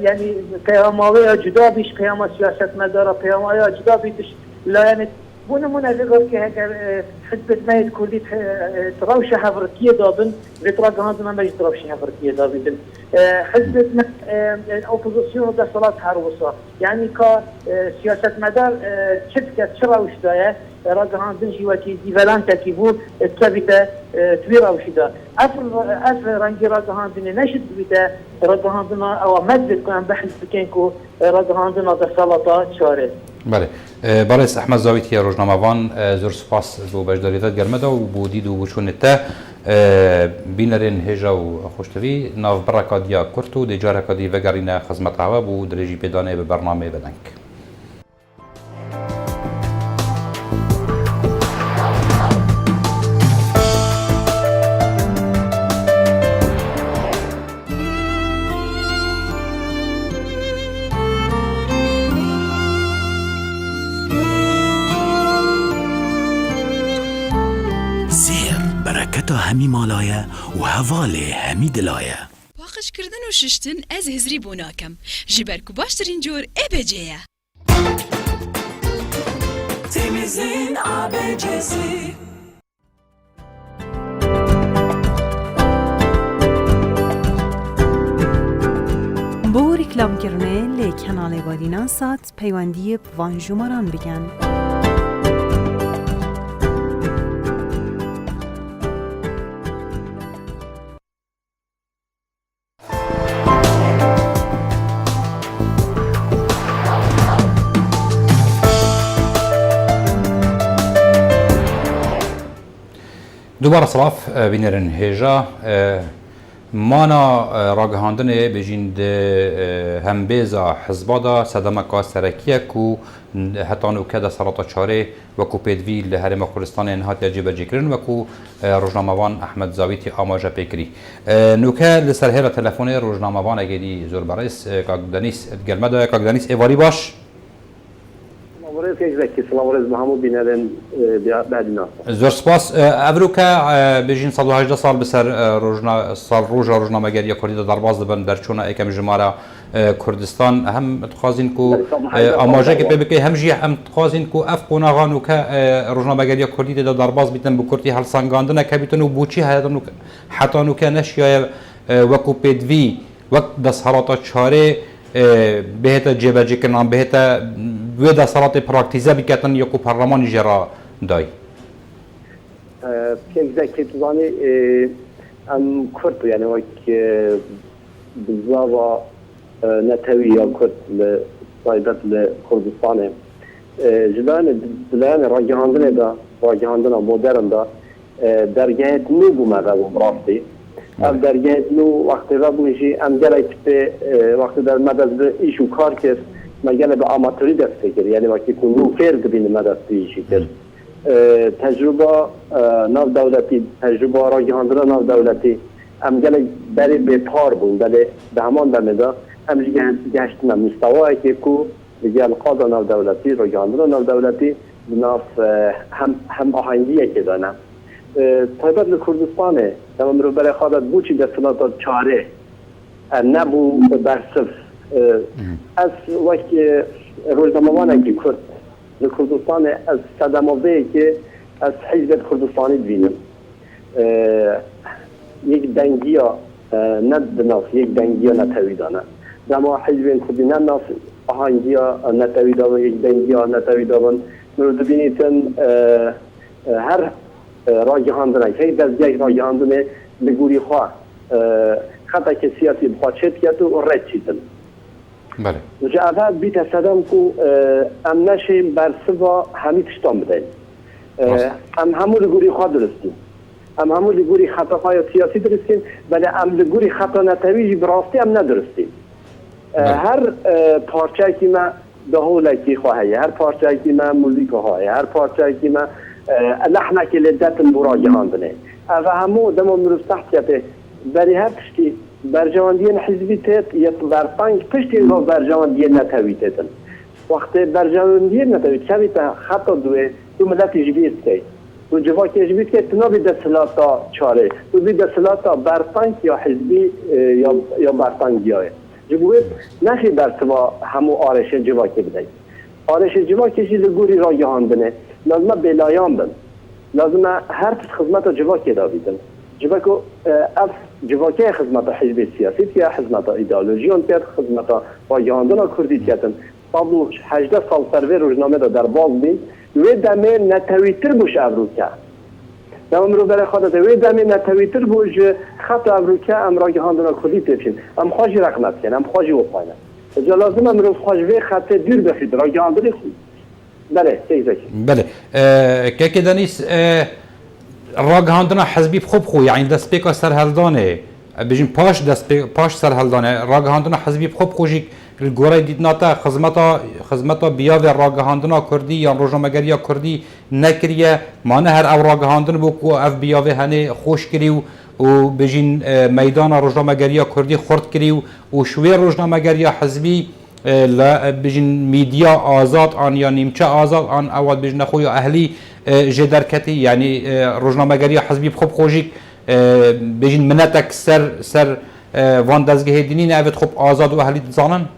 یعنی قیاماوی جدا بیش قیام سیاست مداره قیاماوی جدا بیش لا بونمون از که اگر حزب ماید کردی تراوش هفرکیه دابن و تراغهاندنا مجد تراوش هفرکیه دابن حزب اپوزیسیون در صلات هروسا یعنی که سیاست مدار چه راوش دایه راغهاندن جیواتی دیولان تکی بود اتبیت توی راوشی دا اف رنگی راغهاندن نشد بیت راغهاندنا او مجد کنم بحث بکن که راغهاندنا در صلاتا چاره بله باریس احمد زاویتی روزنامه‌وان زور سپاس بو بجداریت گرمه دا و بو دید و بوشونته بینرین هجا و خوشتوی ناف برکادیا کرتو دی جارکادی وگرین خدمت عوا بو درجی پیدانه به برنامه بدنک همی مالایه و هواله همی دلایه باقش کردن و ششتن از هزری بوناکم جبرکو باشترین جور ابجیه تیمیزین ابجیسی بو ریکلام کرنه لی کانال بادینان سات پیوندی وان جمران بگن دوباره صلاف بینرن هجا مانا راگهاندنه بجیند همبیزا حزبادا صدمکا سرکیه کو حتی نوکه ده سراتا چاره وکو پیدوی لحرم خورستان انهات یجی برجی کرن وکو روزنامه‌وان احمد زاویتی آماجه پیکری نوکه لسر هیر تلفون روزنامه‌وان اگه دی زور برایس کاغدانیس گلمه ده کاغدانیس ایواری باش سلام علیکم محمود بینرن بعدنا زور سپاس افروکا بجین 118 سال بسر روزنامه‌گری کردی درباز دبن در چونه ایکم جماره کردستان هم تخازین کو آماجه که ببکی هم جی هم تخازین کو اف قناغانو که روزنامه‌گری کردی درباز بیتن بکرتی هر سانگاندن که بیتن و بوچی هایدن حتی نو که نشیای وکو پیدوی وقت دستهراتا چاره بهت جبهه کنن بهت ودا صلات پراکتیزه بکتن یا کو پارلمان جرا دای که زانی ام کرد یعنی وقت بزاوا نتوی یا کرد لصایدت لکردستان جلان راجهاندن دا راجهاندن مدرن دا درگاه نو بومده و راستی ام درگاه نو وقتی را بویشی ام جلای که وقتی در مدد ایشو کار کرد مجال به آماتوری دست کرد یعنی وقتی که نو فرد بین مدد پیشی کرد تجربه ناو دولتی تجربه را گهاندنا ناو دولتی ام گله بری به پار بون بله به همان دمیده ام گشتنا مستوایی که کو دیگه القاده ناو دولتی را گهاندنا ناو دولتی ناف هم آهنگیه که دانم طایبت لکردستانه تمام رو برای خودت بوچی دستانات چاره نبو برصف از وقت روزنامه‌وانه که کرد لکردستان از صدمه که از حزب کردستانی بینم یک دنگی ها ندناف یک دنگی ها نتویدانه دما حزب کردی نناف آهنگی ها نتویدانه یک دنگی ها نتویدانه رو بینیتن هر را جهاندنه که دزگاه را جهاندنه لگوری خواه خطا که سیاسی بخواه چید کرد و رد چیدن بله جا اول بیت صدام که ام نشیم بر سوا همی تشتان بدهیم ام همون لگوری خواه درستیم ام همون لگوری خطاهای سیاسی درستیم ولی ام لگوری خطا نتویجی براستی ام ندرستیم هر پارچه که ما دهولکی خواهی هر پارچه که ما موزیک خواهی هر پارچه که ما لحنه که لدت برا جهاندنه و همو دمو مروز تحتیته بری هر پشتی برجواندین حزبی تیت یا برپنگ پشتی رو برجواندین نتوی تیتن وقتی برجواندین نتوی چوی تا خطا دوه تو ملتی جبیت که تو جواکی جبیت که تنا بی دستلاتا چاره تو بی دستلاتا برپنگ یا حزبی یا برپنگی های جبوید نخی برسوا همو آرش جواکی بدهی آرش جواکیشی لگوری را جهاندنه لازمه بلایان بن لازمه هر خدمت جواکی داویدن جواکو اف جواکی خدمت حزب سیاسی که خدمت ایدئولوژیون که خدمت با جهاندنا کردی کردن قبل 18 سال سروی روزنامه در باز بین و دمه نتویتر بوش ابروکه دم رو برای خودت و دمه نتویتر بوش خط ابروکه ام را جهاندنا کردی تفشین ام خواجی رقمت کن ام خواجی وفاینه اجا لازم ام رو خواجوی خط دیر بخید را جهاندنی خود بله بله که دانیس راگهاندنا حزبی خوب خو یعنی دست پیکا سرهلدانه بجین پاش سرهلدانه راگهاندنا حزبی خوب خوشی گوره دیدناتا خدمتا بیاو راگهاندنا کردی یا روزنامه‌گری کردی نکریه مانه هر او راگهاندن بو کو اف بیاو هنه خوش کری و بجین میدان روزنامه‌گری کردی خرد کری و شوی روزنامه‌گری حزبی لا بجن میدیا آزاد آن یا نیمچه آزاد آن اول بجن خوی اهلی جدرکتی یعنی روزنامه‌گری حزبی خوب خوشی بجن منتک سر وان دزگه دینی نوید خوب آزاد و اهلی زانن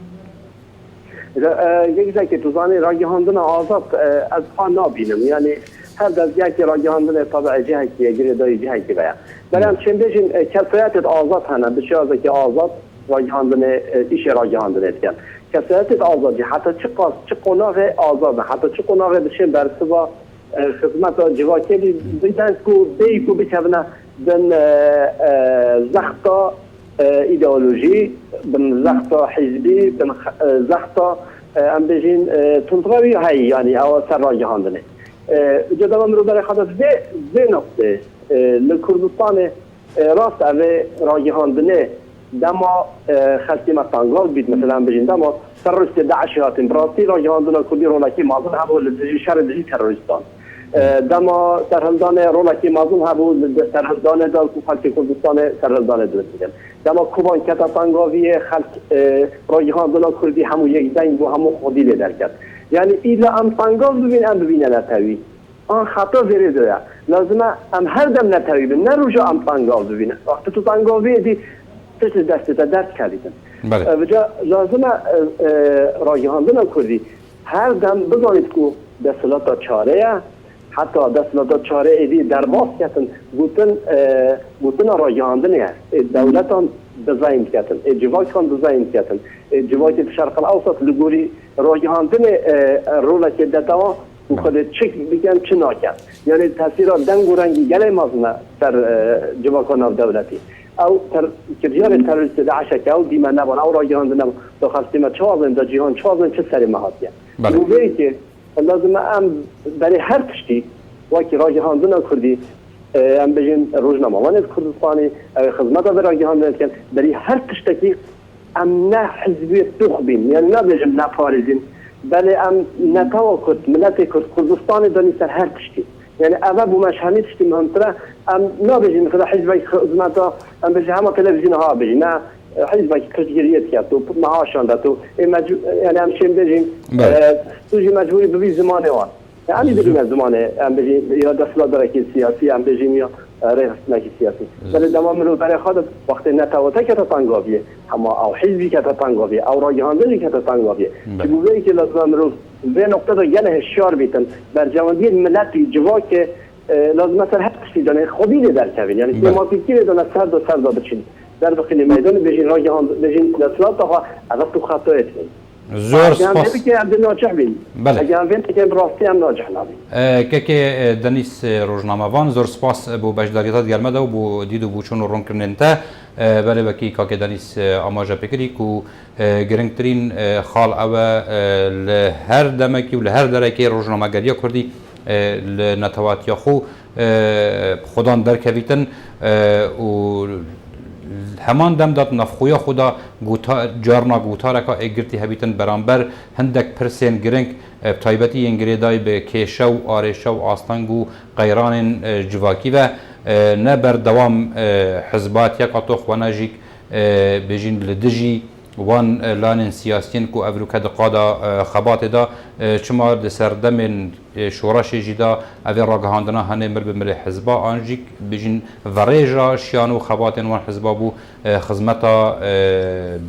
یک جایی که تو زانی را جهاندن آزاد از خان نابینم یعنی هر دزگه که را جهاندن طبع جهه که یگری دای جهه که بیا ولی هم چند بجن کفایت آزاد هنه بسیار که آزاد را جهاندن ایش را جهاندن اتکن کسایت آزادی حتی چه قناغ آزاده حتی چه قناغ بشه برسوا خدمت جواکی بیدن که بیکو بچونه بن زخطا ایدئولوژی بن زخطا حزبی بن زخطا ام بجین تنطراوی هایی یعنی او سر را جهاندنه جدا من رو برای خودت به نقطه لکردستان راست اوه را جهاندنه دما خلقی مطانگال بید مثلا بجین دما تروریست داعش هاتن براستی را جهاندنا کردی رونکی مازن هبو شر دجی تروریستان دما سرهلدان رونکی مازن هبو سرهلدان دال کو خلق کردستان سرهلدان درستیدن دما کوبان کتا تانگاوی خلق را جهاندنا کردی همو یک دنگ و همو خودی لیدر کرد یعنی ایلا ام تانگال ببین ام ببینه نتوی آن خطا زیره دویا لازمه ام هر دم نتوی بین نروجا ام تانگال ببینه وقتی تو تانگاوی دی تشت دسته درد کردیدن وجا لازمه را جهاندنا کردی هر دم بزانید که دستلاتا چاره حتی دستلاتا چاره ایدی در باز کردن گوتن را جهاندنه دولتان دزاین کردن جواکان دزاین کردن جواکی شرق الاوسط لگوری را جهاندن رولا که دتاوا و خود چک بگن چه ناکرد یعنی تاثیرات دنگ و رنگی گله مازنه در جواکان دولتی او کردیار تروریست داعش که او دیمه نبان او را جهاندنه داخل سیمه چازن در جهان چازن چه سری محاطیه روبهی که لازمه ام برای هر پشتی واکی را جهاندنه کردی ام بجین روزنامه وانت کردستانی خدمت ها برای جهاندنه کن برای هر پشتکی ام نه حزبی تخبین یعنی نه بجیم نه پارزین بله ام نتاوا کرد ملت کرد کردستان دانی سر هر پشتی يعني أبا بمشهمي تشتي مهمترا أم نابجين كذا حزب خدماتا أم بجي هما تلفزيون ها بجينا حزب كشجريات كاتو معاشان داتو يعني أم شيم بجين توجي مجبوري ببي زمانه وان يعني بدون زمانه أم بجي يا دخل دركي سياسي أم بجي يا رئيس سياسي ولی دام رو برای خود وقت نتواتر که تنگاویه اما او حزبی که تنگاویه او راجهاندنی که تنگاویه که بوده که لازم رو به نقطه رو گله هشیار بیتن بر جوانی ملت جوا که لازم مثلا هر چیزی دانه خودی در کوین یعنی تماتیکی رو دانه سر دو بچین در بخیل میدان بجین راجهاند بجین اصلاح تا از تو خطایت زور سپاس بله که براستی هم ناجح نبی که دنیس روزنامه‌وان زور سپاس بو بجداریات گرمه دو بو دیدو بو چون رون کرننته بله بکی که دنیس آماجه پکری کو گرنگترین خال او لهر دمکی و لهر درکی روزنامه‌گری کردی لنتوات خو خودان در کویتن و همان دم داد نفخویا خدا جارنا گوتارا که اگرتی هبیتن برانبر هندک پرسین گرنگ تایبتی انگریدای به کیشو آرشو آستانگو قیران جواکی و نه بر دوام حزبات یک اطوخ و نجیک بجین لدجی وان لانن سیاسیین کو افریقا دقادا خبات دا چما د سردم شورش جدا اوی راگهاندنا هنه مر به مل حزبا آنجیک بجین وريجا شیانو خبات وان حزبا بو خدمتا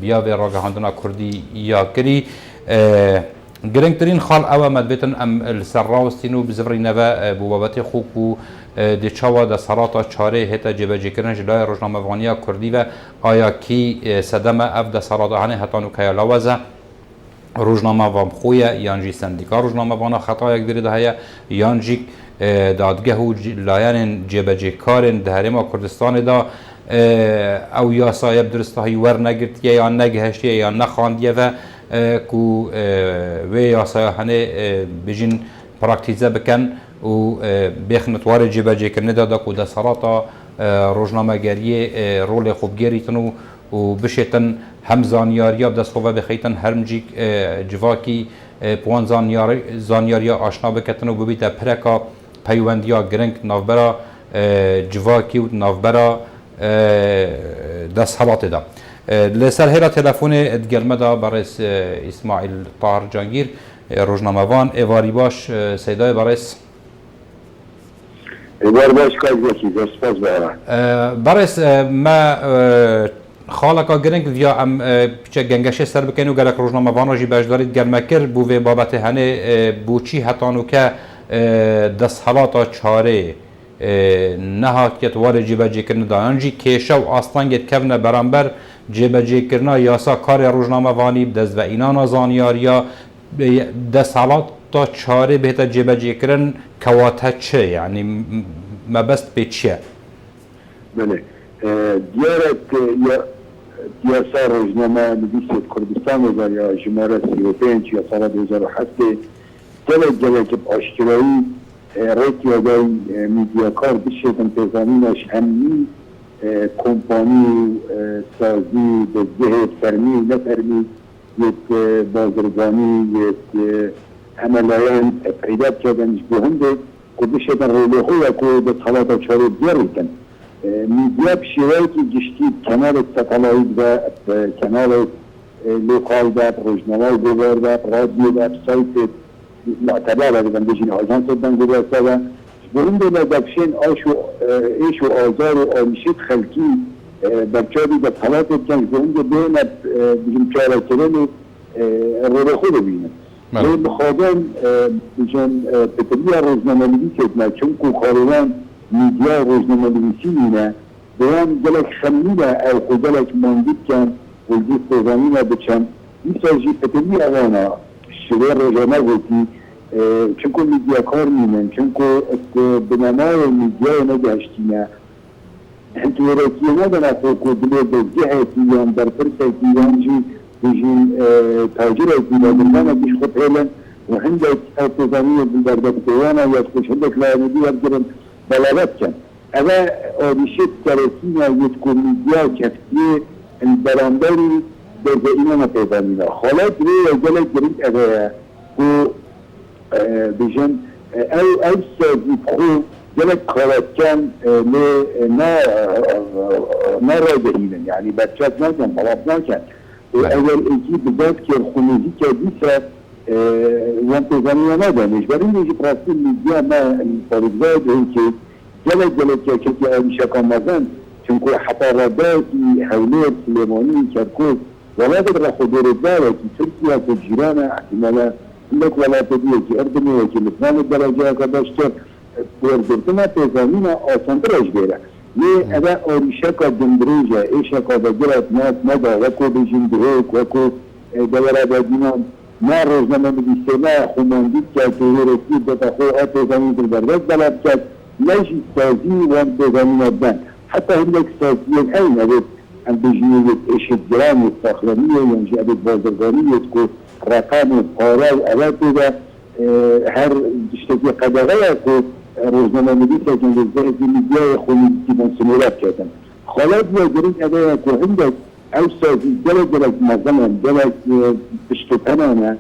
بیا و راگهاندنا کردی یا کری گرنگترین خال او مدبتن ام السراوستینو بزفری نوا بوابت خوب و د چاوا د سراتا چاره هتا جبهه کردن جلای روزنامه‌وانی کردی و آیا کی صدمه اف د سرادهانه هتانو کیا لوازه روزنامه‌وان خویا یانجی سندیکا روزنامه‌وان خطا یک درید هيا یانجی دادگه و لایان جبهه کارن دهرما کردستان دا او یا صاحب درسته هی ور نگرت یا نگهشت یا نخواندیه و کو و یا صاحبانه بجین پراکتیزه بکن و بخنتوار جبهه کردن دادا کو د سراتا روزنامه‌گری رول خوبگیری تنو و بشتن هم زانیاریا دستخواه بخیتن هرمجیک جواکی پوان زانیاریا آشنا بکتن و ببیت پرکا پیوندیا گرنگ نافبرا جواکی و نافبرا دست حالات دا لسر هیرا تلفون ادگلمه دا برس اسماعیل طاهر جانگیر روزنامه‌وان ایواری باش سیدای برس ایوار باش کاج بکی سپاس بارا برس ما خالقا گرنگ ویا ام چه گنگش سر بکن و گلک روزنامه‌وان را جی بجدارید گرمه کر بو و بابت هنه بو چی هتانو که دست حالاتا چاره نهاتیت وار جبهه کردن دانجی کیشه و آستانگت کفنه برانبر جبهه کردن یاسا کار روزنامه‌وانی دست و اینانا زانیاریا دست حالاتا چاره بهتا جبهه کردن کواته چه یعنی مبست به چیه؟ بله دیارت یاسا روزنامه نویسیت کردستان و یا جماره 35 یا سال 2007 جلد که آشکرایی رایت یادای میدیاکار بشیدن پیزانینش همی کمپانی سازی دزده فرمی و نفرمی یک بازرگانی یک عملایان پیدا کردنش به هنده که بشیدن روله خوی که به طلاتا چاره بیاریدن میدیا بشیوهی که گشتی کنال ستالایید و کنال لوکال و روزنامه گوار و رادیو و سایت معتبر بودن بجین آجانس بودن گذاشته و برون دولا دفشین ایش و آزار و آمیشت خلکی بچاری به طلات کنش برون دو بین بجین چاره کرن و رو خود بینه و بخوادن بجین پتریا روزنامه نویسی کنه چون که خاروان میدیا روزنامه نویسی مینه بیان گلک خمینه او خودلک ماندید کن ولدی سوزانینه بچن این سازی پتریا وانا شده روزنامه گوتی چونکه میدیا کار میمن چونکه بنامای میدیا نگهشتینه انتورکی نداره که دلو بزگه هستیان در پرس هستیان جی بجین تاجر هستیان بلدن بیش خود هلن و هندک ارتزانی بلدردک دیوانا یا کش هندک لایمدی هستیان بلالت کن اوه آریشت کرسینا یک میدیا کفتیه برانبری به اینا پیدا میده حالات روی اجل گرید اوه و بجن او سازی خو جلك خلاص كان ما راجعين يعني بتشات ما كان بلابنا كان واول ايجي بالذات كالخميزي كديسة وانت زمينا نادا مش برين يجي براسل ميديا ما الفريقات هيك جلك كتي مشاكا مازن چونكو حتى راداتي حولير سليماني كركوز ولا بدر خدور الدولة كي تركيا كالجيرانة احتمالا لك ولا تديه كي اردنية كي لبنان الدرجة كباشتر بوردرتنا تزامينا آسانترش بيرا يه ادا اوريشاكا دندريجا ايشاكا دجرات ناس مدى وكو بجندهوك وكو دورا بدينان ما روزنامه نویسینا خماندید که تهیرسی بتاخو آتزامین در بردست بلد کرد نجی سازی وان تزامین ابدن حتى هناك سازيين اين ابد ان بجنية ايش الجرام الصخرانية ينجي ابد بازرگانية تكون رقم وقارة وابد ده هر اشتكي قدغية كو روزنامه نویسا كان لزهد الميديا يخوني تيبان سنورات كاتن خالات يجرين ادايا كو عندك او سازي جلد مظلم جلد تشتتنانا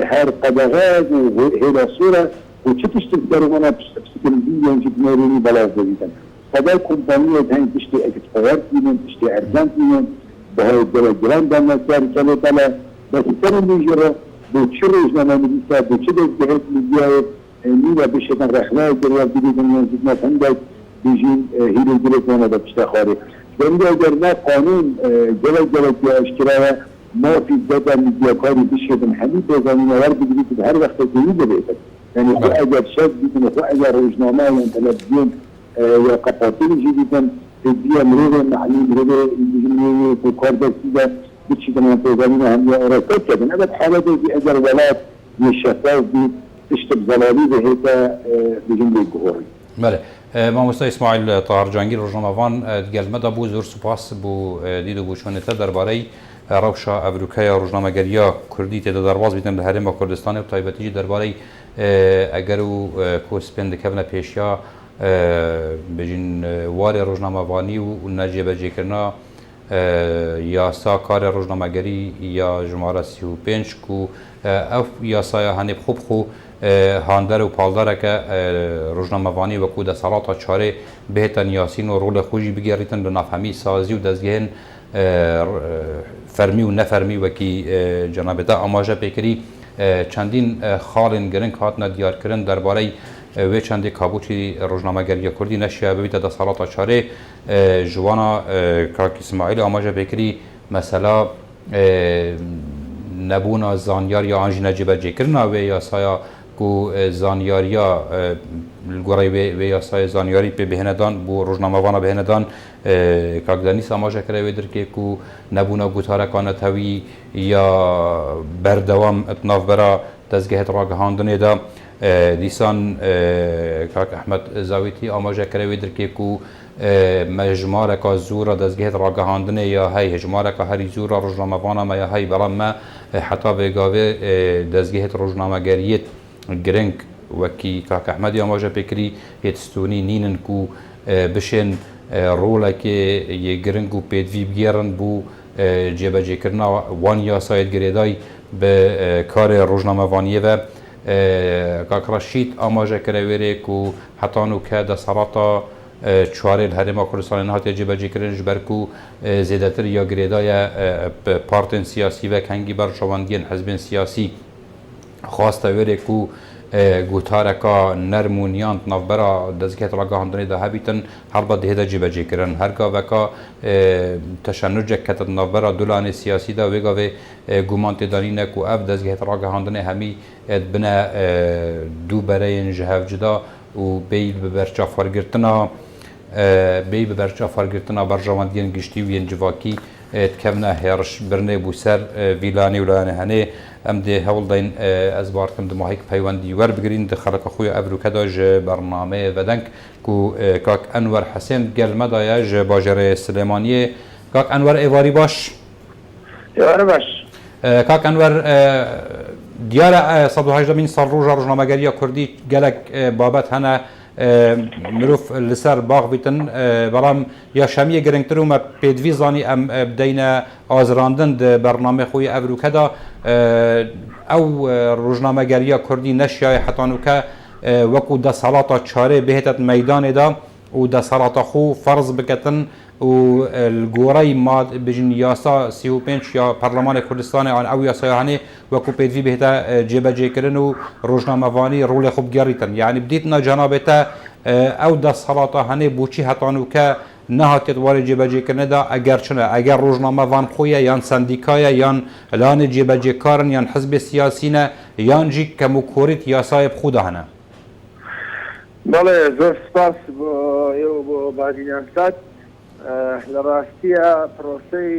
هر قدغات وهي صورة وشو تشتغل وانا بسكربية ينجي بنوريني بلاز ديتن فده كومبانية هاي تشتي اكسباير فيهم تشتي ارزان فيهم بهاي الجلد دانا سار كانوا طلع بس كانوا بيجروا بتشرج لما نبيسا بتشرج بهاي الميديا ميلا بشتن رحلة جريال ديدن ينجدنا عندك بيجين هيرو جلد وانا بتشتخاري بنده اگر نه قانون جلد اشتراها ما في الداتا ميدياكاري بشتن حديث وزامين ورد بجريت بهر وقت تريد بيتك يعني خو اگر شد بيتن خو اگر روزنامه يعني تلفزيون یا قطعاتی جدیدن تدبیر مروه محلی مروه اینجوری تو کار دستیده بچی کنن پیغامی هم یا ارکات کردن ابد حالت بی اگر ولاد یشفاف بی تشتب زلالی به هیتا بجنبه گهوری بله مامۆستا ئیسماعیل تاهرجانگیر ڕۆژنامەوان گەلمەدا بوو زۆر سوپاس بۆ دید و بۆچوونێتە دەربارەی ڕەوشە ئەڤروکایە ڕۆژنامەگەریە کوردی تێدا دەرباز بیتن لە هەرێمە کوردستانی و تایبەتیژی دەربارەی ئەگەر و کۆسپێن دەکەونە پێشیا بژین وارێ ڕۆژنامەوانی و نەجێبەجێکردنا یاسا کارە ڕۆژنامەگەری یا ژمارە 35 و ئەو یاسایە هەنێ خوب خو هاندر و پالدارەکە ڕۆژنامەوانی وەکو دەسەڵاتە چارێ بهێتن یاسین و ڕۆلە خۆشی بگێڕیتن لە نافهەمی سازی و دەستگەهێن فەرمی و نەفەرمی وەکی جەنابێتە ئاماژە پێکردی چەندین خاڵین گرنگ هاتنە دیارکردن دەربارەی وێ چەندێک کابووی ڕۆژنامەگەریە کوردی نەشیە ببیتە دەسەڵاتە چارێ ژوانە کاک ئیسماعیل ئاماژە پێکردی مەسەلا نەبوونە زانیار یا ئەنجی نەجێبەجێکردنا وێ یاسایە و زانیاریە گۆڕی وێ یاسای زانیاری پێ بهێنەدان بۆ ڕۆژنامەوانە بهێنەدان کاکدانیس ئاماژەکرا وێ دەرکێک و نەبوونە گوتارەکانەتەوی یا بەردەوام ناوبەرە دەستگەهێت ڕاگەهاندنێدا دیسان کاک ئەحمەد زاویتی ئاماژەکرا وێ دەرکێک و مەژمارەکە زۆرە دەستگەهێت ڕاگەهاندنێ یا هەی هەژمارەکە هەری زۆرە ڕۆژنامەوانە یا هەی بەڵام مە حتا بێگاوێ دەستگەهێت ڕۆژنامەگەریت گرنگ وەکی کاک ئەحمەدی ئاماژە پێکردی هێتستۆنی نینن و بشێن ڕۆڵێکێ یە گرنگ و پێدوی بگێڕن بوو جێبەجێکردنا وان یاسایەت گرێدای بە کارێ ڕۆژنامەوانیەوە کاکڕەشید ئاماژەکرا وێرێک و هەتان و کە دەسەڵاتە چوارێ هەرێما کوردستانی هاتیە جێبەجێکردن ji ber ku zêdetir ya girêdaya partên siyasî ve hengî ber şewandiyên hezbên siyasî xwasta wêrê ku gotareka nermûniyan navbera dezgehê ragihandinê de hebîtin her ba dihê de cêbecêkirin her gaveka teşennûcek ketin navbera dulanê siyasî de wê gavê guman têdanîne ku ev dezgehê ragihandinê hemî bine dû bereyên ji hev cida û bêyî bi berçafargirtina bêyî bi berçafargirtina berjewendiyên giştî û yên civakî dikevne hêriş birnê bû ser vîlanê û layanê henê em dê hewl dayin ez barkim di mahîk peywendî werbigirîn di xeleka xwe Evrûke da ji bernameyê vedeng ku kak Enwer Hesên gelme daye ji bajarê Silêmaniyê kak Enwer êvarî baş êvarî baş kak Enwer diyara 118 sal roja rojnamegeriya Kurdî gelek babet hene mirov li ser bax bîtin belam ya şemiyê girîngtir û me pêdivî zanî em bideyne azirandin di bername xwe Evrûke da ew rojnamegeriya Kurdî neşiyayê hetanûke وەکو دەسەڵاتە چارێ بهێتە مەدانێدا و دەسەڵاتە خو فەرز بکەن و گۆڕەی بژین یاسا 35 یا پەرلەمانی کوردستانی ئەو یاسایانێ وەکو پێوی بهێتە جێبەجێکردن و ڕۆژنامەوانی ڕوڵی خوب گەڕیتن یعنی بدیتنە جەنابێتە ئەو دەسەڵاتە هەنێ بۆچی هەتان و کە نەهاتێت وارە جێبەجێکردنەدا ئەگەر چنە ئەگەر ڕۆژنامەوان خۆیە یان سندیکایە یان لانە جێبەجێکارن یان حزب سیاسینە یانجی کەم و کۆریت یاسای بخودا هەنە. بەڵێ زۆر سپاس بۆ بادینیان سات لە ڕاستیە پرۆسەی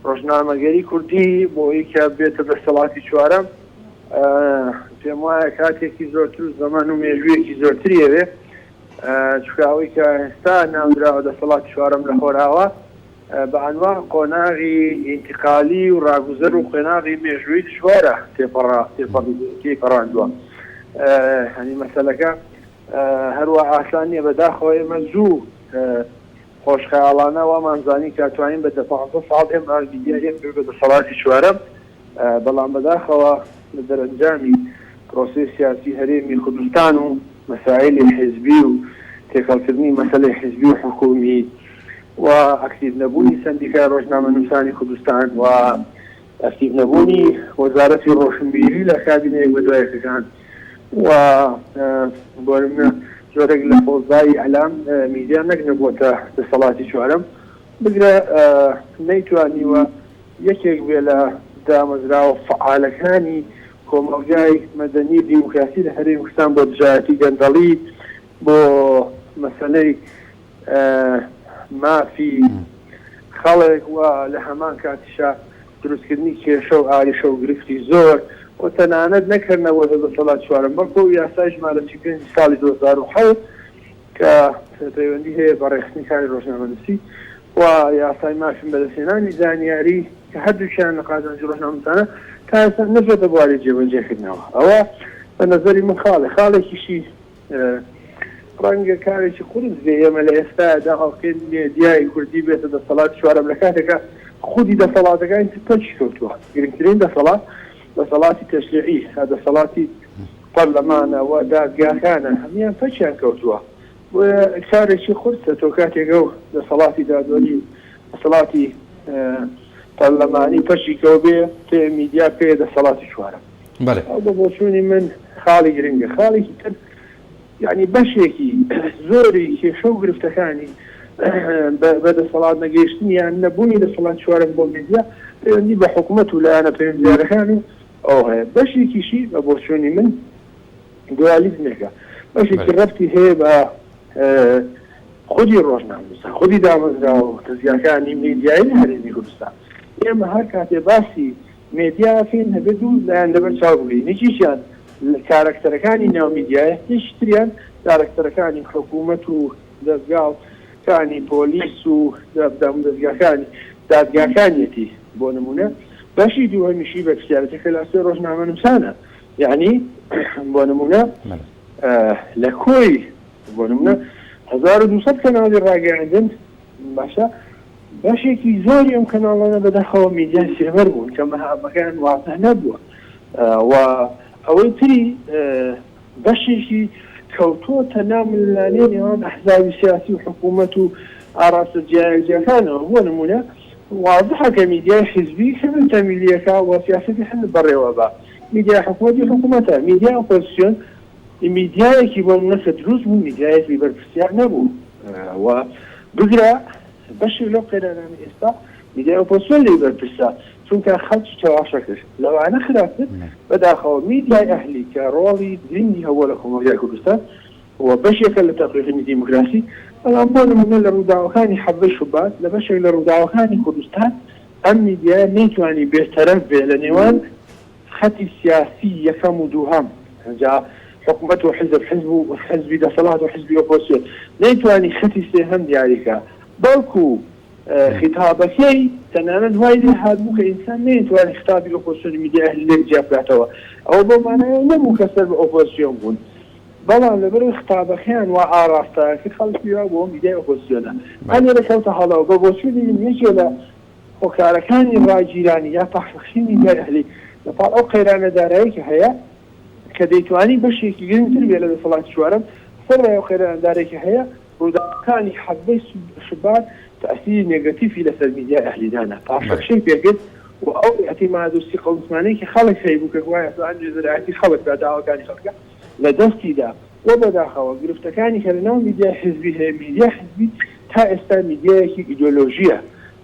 ڕۆژنامەگەری کوردی بۆ ئەوەی بێتە دەسەڵاتی چوارەم پێم وایە کاتێکی زۆرتر و زەمان و مێژوویەکی زۆرتری هەبێ چکاوەی کە ئێستا ناودراوە دەسەڵاتی چوارەم لە هۆراوە بە عنوان قۆناغی ئینتیقالی و ڕاگوزەر و قۆناغی مێژووی دژوارە تێپەڕاندووە هەنی مەسەلەکە هەروە ئاسان نییە بەداخەوە ئێمە زوو خۆشخەیاڵانە وامانزانی کاتوانین بە 15 ساڵ ئێمە میدیایەک بە دەسەڵاتی چوارەم بەڵام بەداخەوە لە دەرەنجامی پرۆسەی سیاسی هەرێمی کوردستان و مەسائلی حزبی و تێکەڵکردنی مەسەلەی حزبی و حکومی و ئەکتیڤ نەبوونی سندیکای ڕۆژنامەنووسانی کوردستان و ئەکتیڤ نەبوونی وەزارەتی ڕۆشنبیری لە کابینەیەک بە دوایەکەکان و بۆ نمونە جۆرێک لە حۆزای ئەعلام میدیا نەگنەبووەتە دەسەڵاتی چوارەم بگرە نەیتوانیوە یەکێک بێ لە دامەزراوە فعالەکانی کۆمەلگای مەدەنی دیموکراسی لە هەرێمی کوردستان بۆ دژایەتی گەندەڵی بۆ مەسەلەی مافی خەڵک و لە هەمان کاتیشا دروستکردنی کێشە و ئاریشە و گرفتی زۆر و تەنانەت نەکردنەوە دەسەڵات چوارەم بەڵکو یاسای ژمارە 5 ساڵی 2007 کە پەیوەندی هەیە بە ڕێخستنیکاری ڕۆژنامەنووسی و یاسای مافین بەدەستهێنانی زانیاری کە هەردووکیان لە قازانجی ڕۆژنامەنووسانە تا ئێستا نەبێتە بواری جێبەجێکردنەوە ئەوە بە نەزەری من خاڵێکیشی ڕەنگە کارێکی قورس بێ ئێمە لە ئێستادا هەڵکەین میدیای کوردی بێتە دەسەڵات چوارەم لە کاتێکە خودی دەسەڵاتەکانی پەچی کەوتووە گرنگترین دەسەڵاتی تەشریعی دەسەڵاتی پەرلەمانە و دادگاکانە هەمیان پەچیان کەوتووە کارێکی قورسە تۆ کاتێکە و دەسەڵاتی دادوەری دەسەڵاتی پەرلەمانی پەچی کەوت بێ تێ میدیا پێ دەسەڵاتی چوارەم ئەو بە بۆچوونی من خاڵی گرنگە خاڵێکی تر یعنی بەشێکی زۆری کێشە و گرفتەکانی بە دەسەڵات نەگەیشتنیان نەبوونی دەسەڵات چوارەم بۆ میدیا پەیوەندی بە حکوومەت و لایەنە پەیوەندیارەکان و ئەو هەیە بەشێکیشی بە بۆچوونی من دوالیزمێکە بەشێکی ڕەبتی هەیە بە خودی ڕۆژنامەنووسان خودی دامەزراوە و تەزیاکانی میدیایی لە هەرێمی کوردستان ئێمە هەر کاتێ باسی میدیا فین هەبێت و لایەن دەبێت چاوبگرین یەکیشیان کارکتەرەکانی ناو میدیایە هیچتریان کارکتەرەکانی حکوومەت و دەستگاڵکانی پۆلیس و دەستگاکانی دادگاکانیەتی بۆ نمونە بەشی دووەمیشی بە پرسیارەتەکە لاستۆی ڕۆژنامەنووسانە یعنی بۆ نمونە لە کۆی بۆ نمونە 1200 کەناڵی ڕاگەیاندن باشە بەشێکی زۆری ئەم کەناڵانە بەداخەوە میدیای سێبەر بوون کە مەهابەکان واتە نەبووە و ئەوەی تری بەشێکی کەوتۆتە ناو ملانێ نێوان ئەحزابی سیاسی و حکوومەت و ئاراستە جیاکانەوە بۆ نمونە واضحە کە میدیای حزبی خەبن تەمیلیەکە و سیاسەتی هەن بەڕێوە بە میدیای حکوومەتی حکوومەتە میدیای ئۆپۆزیسیۆن میدیایەکی بۆ نەسە دروست بوو میدیایەکی بەرپرسیار نەبوو و بگرە بەشی لەو قێرانانی ئێستا میدیای ئۆپۆزیسیۆن لێ بەرپرسە چونکە خەڵکی تەواشە کرد لەوانە خراپتر بەداخەوە میدیای ئەهلی کە ڕۆڵی گرنگی هەبووە لە کۆمەڵگای کوردستان و بەشێکە لە تەقریقی دیموکراسی بەڵام بۆ نمونە لە ڕووداوەکانی حەبەی شوبات لە بەشێک لە ڕووداوەکانی کوردستان ئەم میدیای نەیتوانی بێتەرەف بێ لە نێوان خەتی سیاسی یەکەم و دووهەم جا حکوومەت و حزب و حزبی دەسەڵات و حزبی ئۆپۆزیسیۆن نەیتوانی خەتی سێهەم دیاریکە بەڵکو خطابەکەی تەنانەت وای لێ هاتبوو کە ئینسان نەیتوانی خطابی ئۆپۆزیسیۆنی میدیای ئەهلی لێک جیابکاتەوە ئەوە بۆ مانایە نەبوو کە سەر بە ئۆپۆزیسیۆن بوون بەڵام لەبەر خطابەکەیان و ئاراستەکە خەڵکی وا بۆ میدیای ئۆپۆزیسیۆنە هەنێ لەکەوتە هەڵەوە بە بۆچوونی من یەکێ لە هۆکارەکانی ڕاگیرانی یا پاخشەی میدیای ئەهلی لەپاڵ ئەو قەیرانەدارایی کە هەیە کە دەیتوانی بەشێکی گرنگتر بێ لە دەسەڵاتی چوارەم سەر ڕێ و خێرەدارێکی هەیە ڕووداوەکانی حەزبەی شبات تأثیر نێگەتیفی لەسەر میدیای ئەهلیدانە پاشەکشەی پێگرت و ئەو اعتیماد و سیقەڵسمانەیەکی خەڵک هەیە بوو کە وایە ئەنجێ زراعەتی خەڵک بە داواکانی خەڵکە لە دەستیدا و بەداخەوە گرفتەکانی کە لەناو میدیای حزبی هەیە میدیای حزبی تا ئێستا میدیایەکی ئیدۆلۆژیە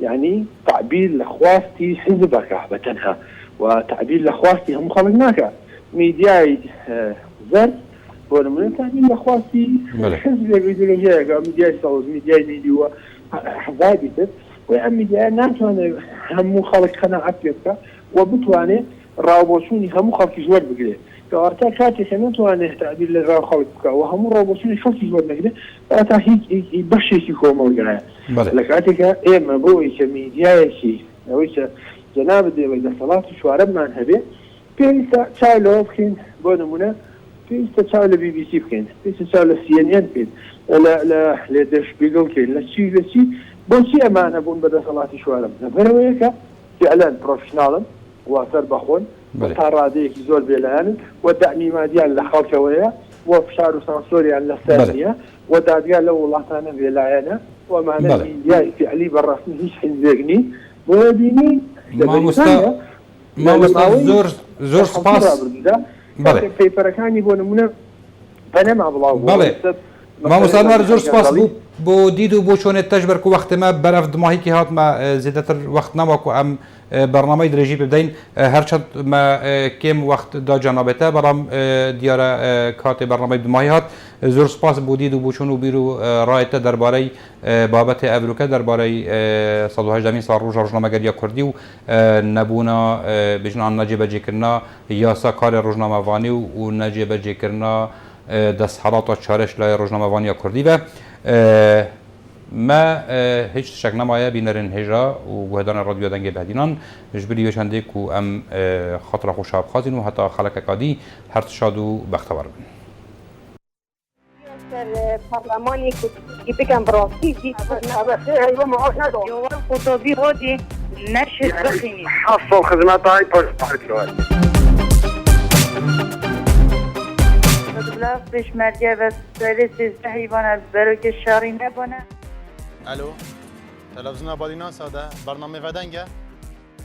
یعنی تعبیر لە خواستی حزبەکە بەتەنها و تعبیر لە خواستی هەموو خەڵک ناکات میدیای زەرد بۆ نمونە تعبیر لە خواستی حزبێک ئیدۆلۆژیایەکە میدیای سەوز میدیای نیدی و حزابی تر و ئەم میدیای ناتوانێت هەموو خەڵک قەناعەت پێ بکات و بتوانێت ڕاوبۆچوونی هەموو خەڵکی زۆر بگرێت کەواتە کاتێک کە ناتوانێت تعبیر لە ڕاو خەڵک بکات و هەموو ڕاوبۆچوونی خەڵکی زۆر نەگرێت تا هیچ بەشێکی کۆمەڵگەرایە لە کاتێکە ئێمە بۆی کە میدیایەکی ئەوەی کە جەناب دێوەی دەسەڵاتی چوارەممان هەبێ پێویستە چاو لەوە بکەین بۆ نمونە پێویستە چاو لە BBC بکەین پێویستە چاو لە CNN بکەین لە دەشپیگڵ بکەین لە چی بۆچی ئەمانە بوون بە دەسەڵاتی چوارەم لەبەرەوەیە کە فعلەن پرۆفشناڵن واسەر بەخۆن تا ڕادەیەکی زۆر بێلایەنن و دامی مادیان لە خەڵکەوەیە و فشار و سانسۆریان لەسەر نییە و دادگا لە وڵاتانە بێلایەنە وەمانە میدیای فعلی بەڕاستی هیچ حزبێک نی بۆ بینی زۆر سپاس پەیپەرەکانی بۆ نمونە بەنەما بڵاو مامۆستا زۆر سپاس بوو بۆ دید و بۆ چۆنێت تەش بەرک و وەختمە بەرەف دماهیکی هاتمە زیاتر وەخت نەماکو ئەم بەرنامەی درێژی بدەین هەرچەند کێم وەخت دا جانابێتە بەڵام دیارە کاتێ بەرنامەی دماهی هات زۆر سپاس بۆ دید و بۆ چۆن و بیر و ڕایەتە دەربارەی بابەتی ئەڤروکە دەربارەی 1970 ساڵ ڕۆژە ڕۆژنامەگەریە کوردی و نەبوونا بژنان نەجێبەجێکردنا یاسا کارێ ڕۆژنامەوانی و نەجێبەجێکردنا دەستهەڵاتە چارەش لای ڕۆژنامەوانیە کوردی بە ما هیچ شک نمایه بینرین هجا و گهدان رادیو دنگ بهدینان جبری وشنده کو ام خاطر خوشاب خازین و حتی خلق کادی هر شادو بختوار بن. برلمانی که بگم براستی يوم الخطابي غادي نشر بخيني حصل خدماتي بلاف بش مرجع بس ثالث حيوان بروك الشاري نبنا الو تلفزيون آبادی ساده برنامه ودنگه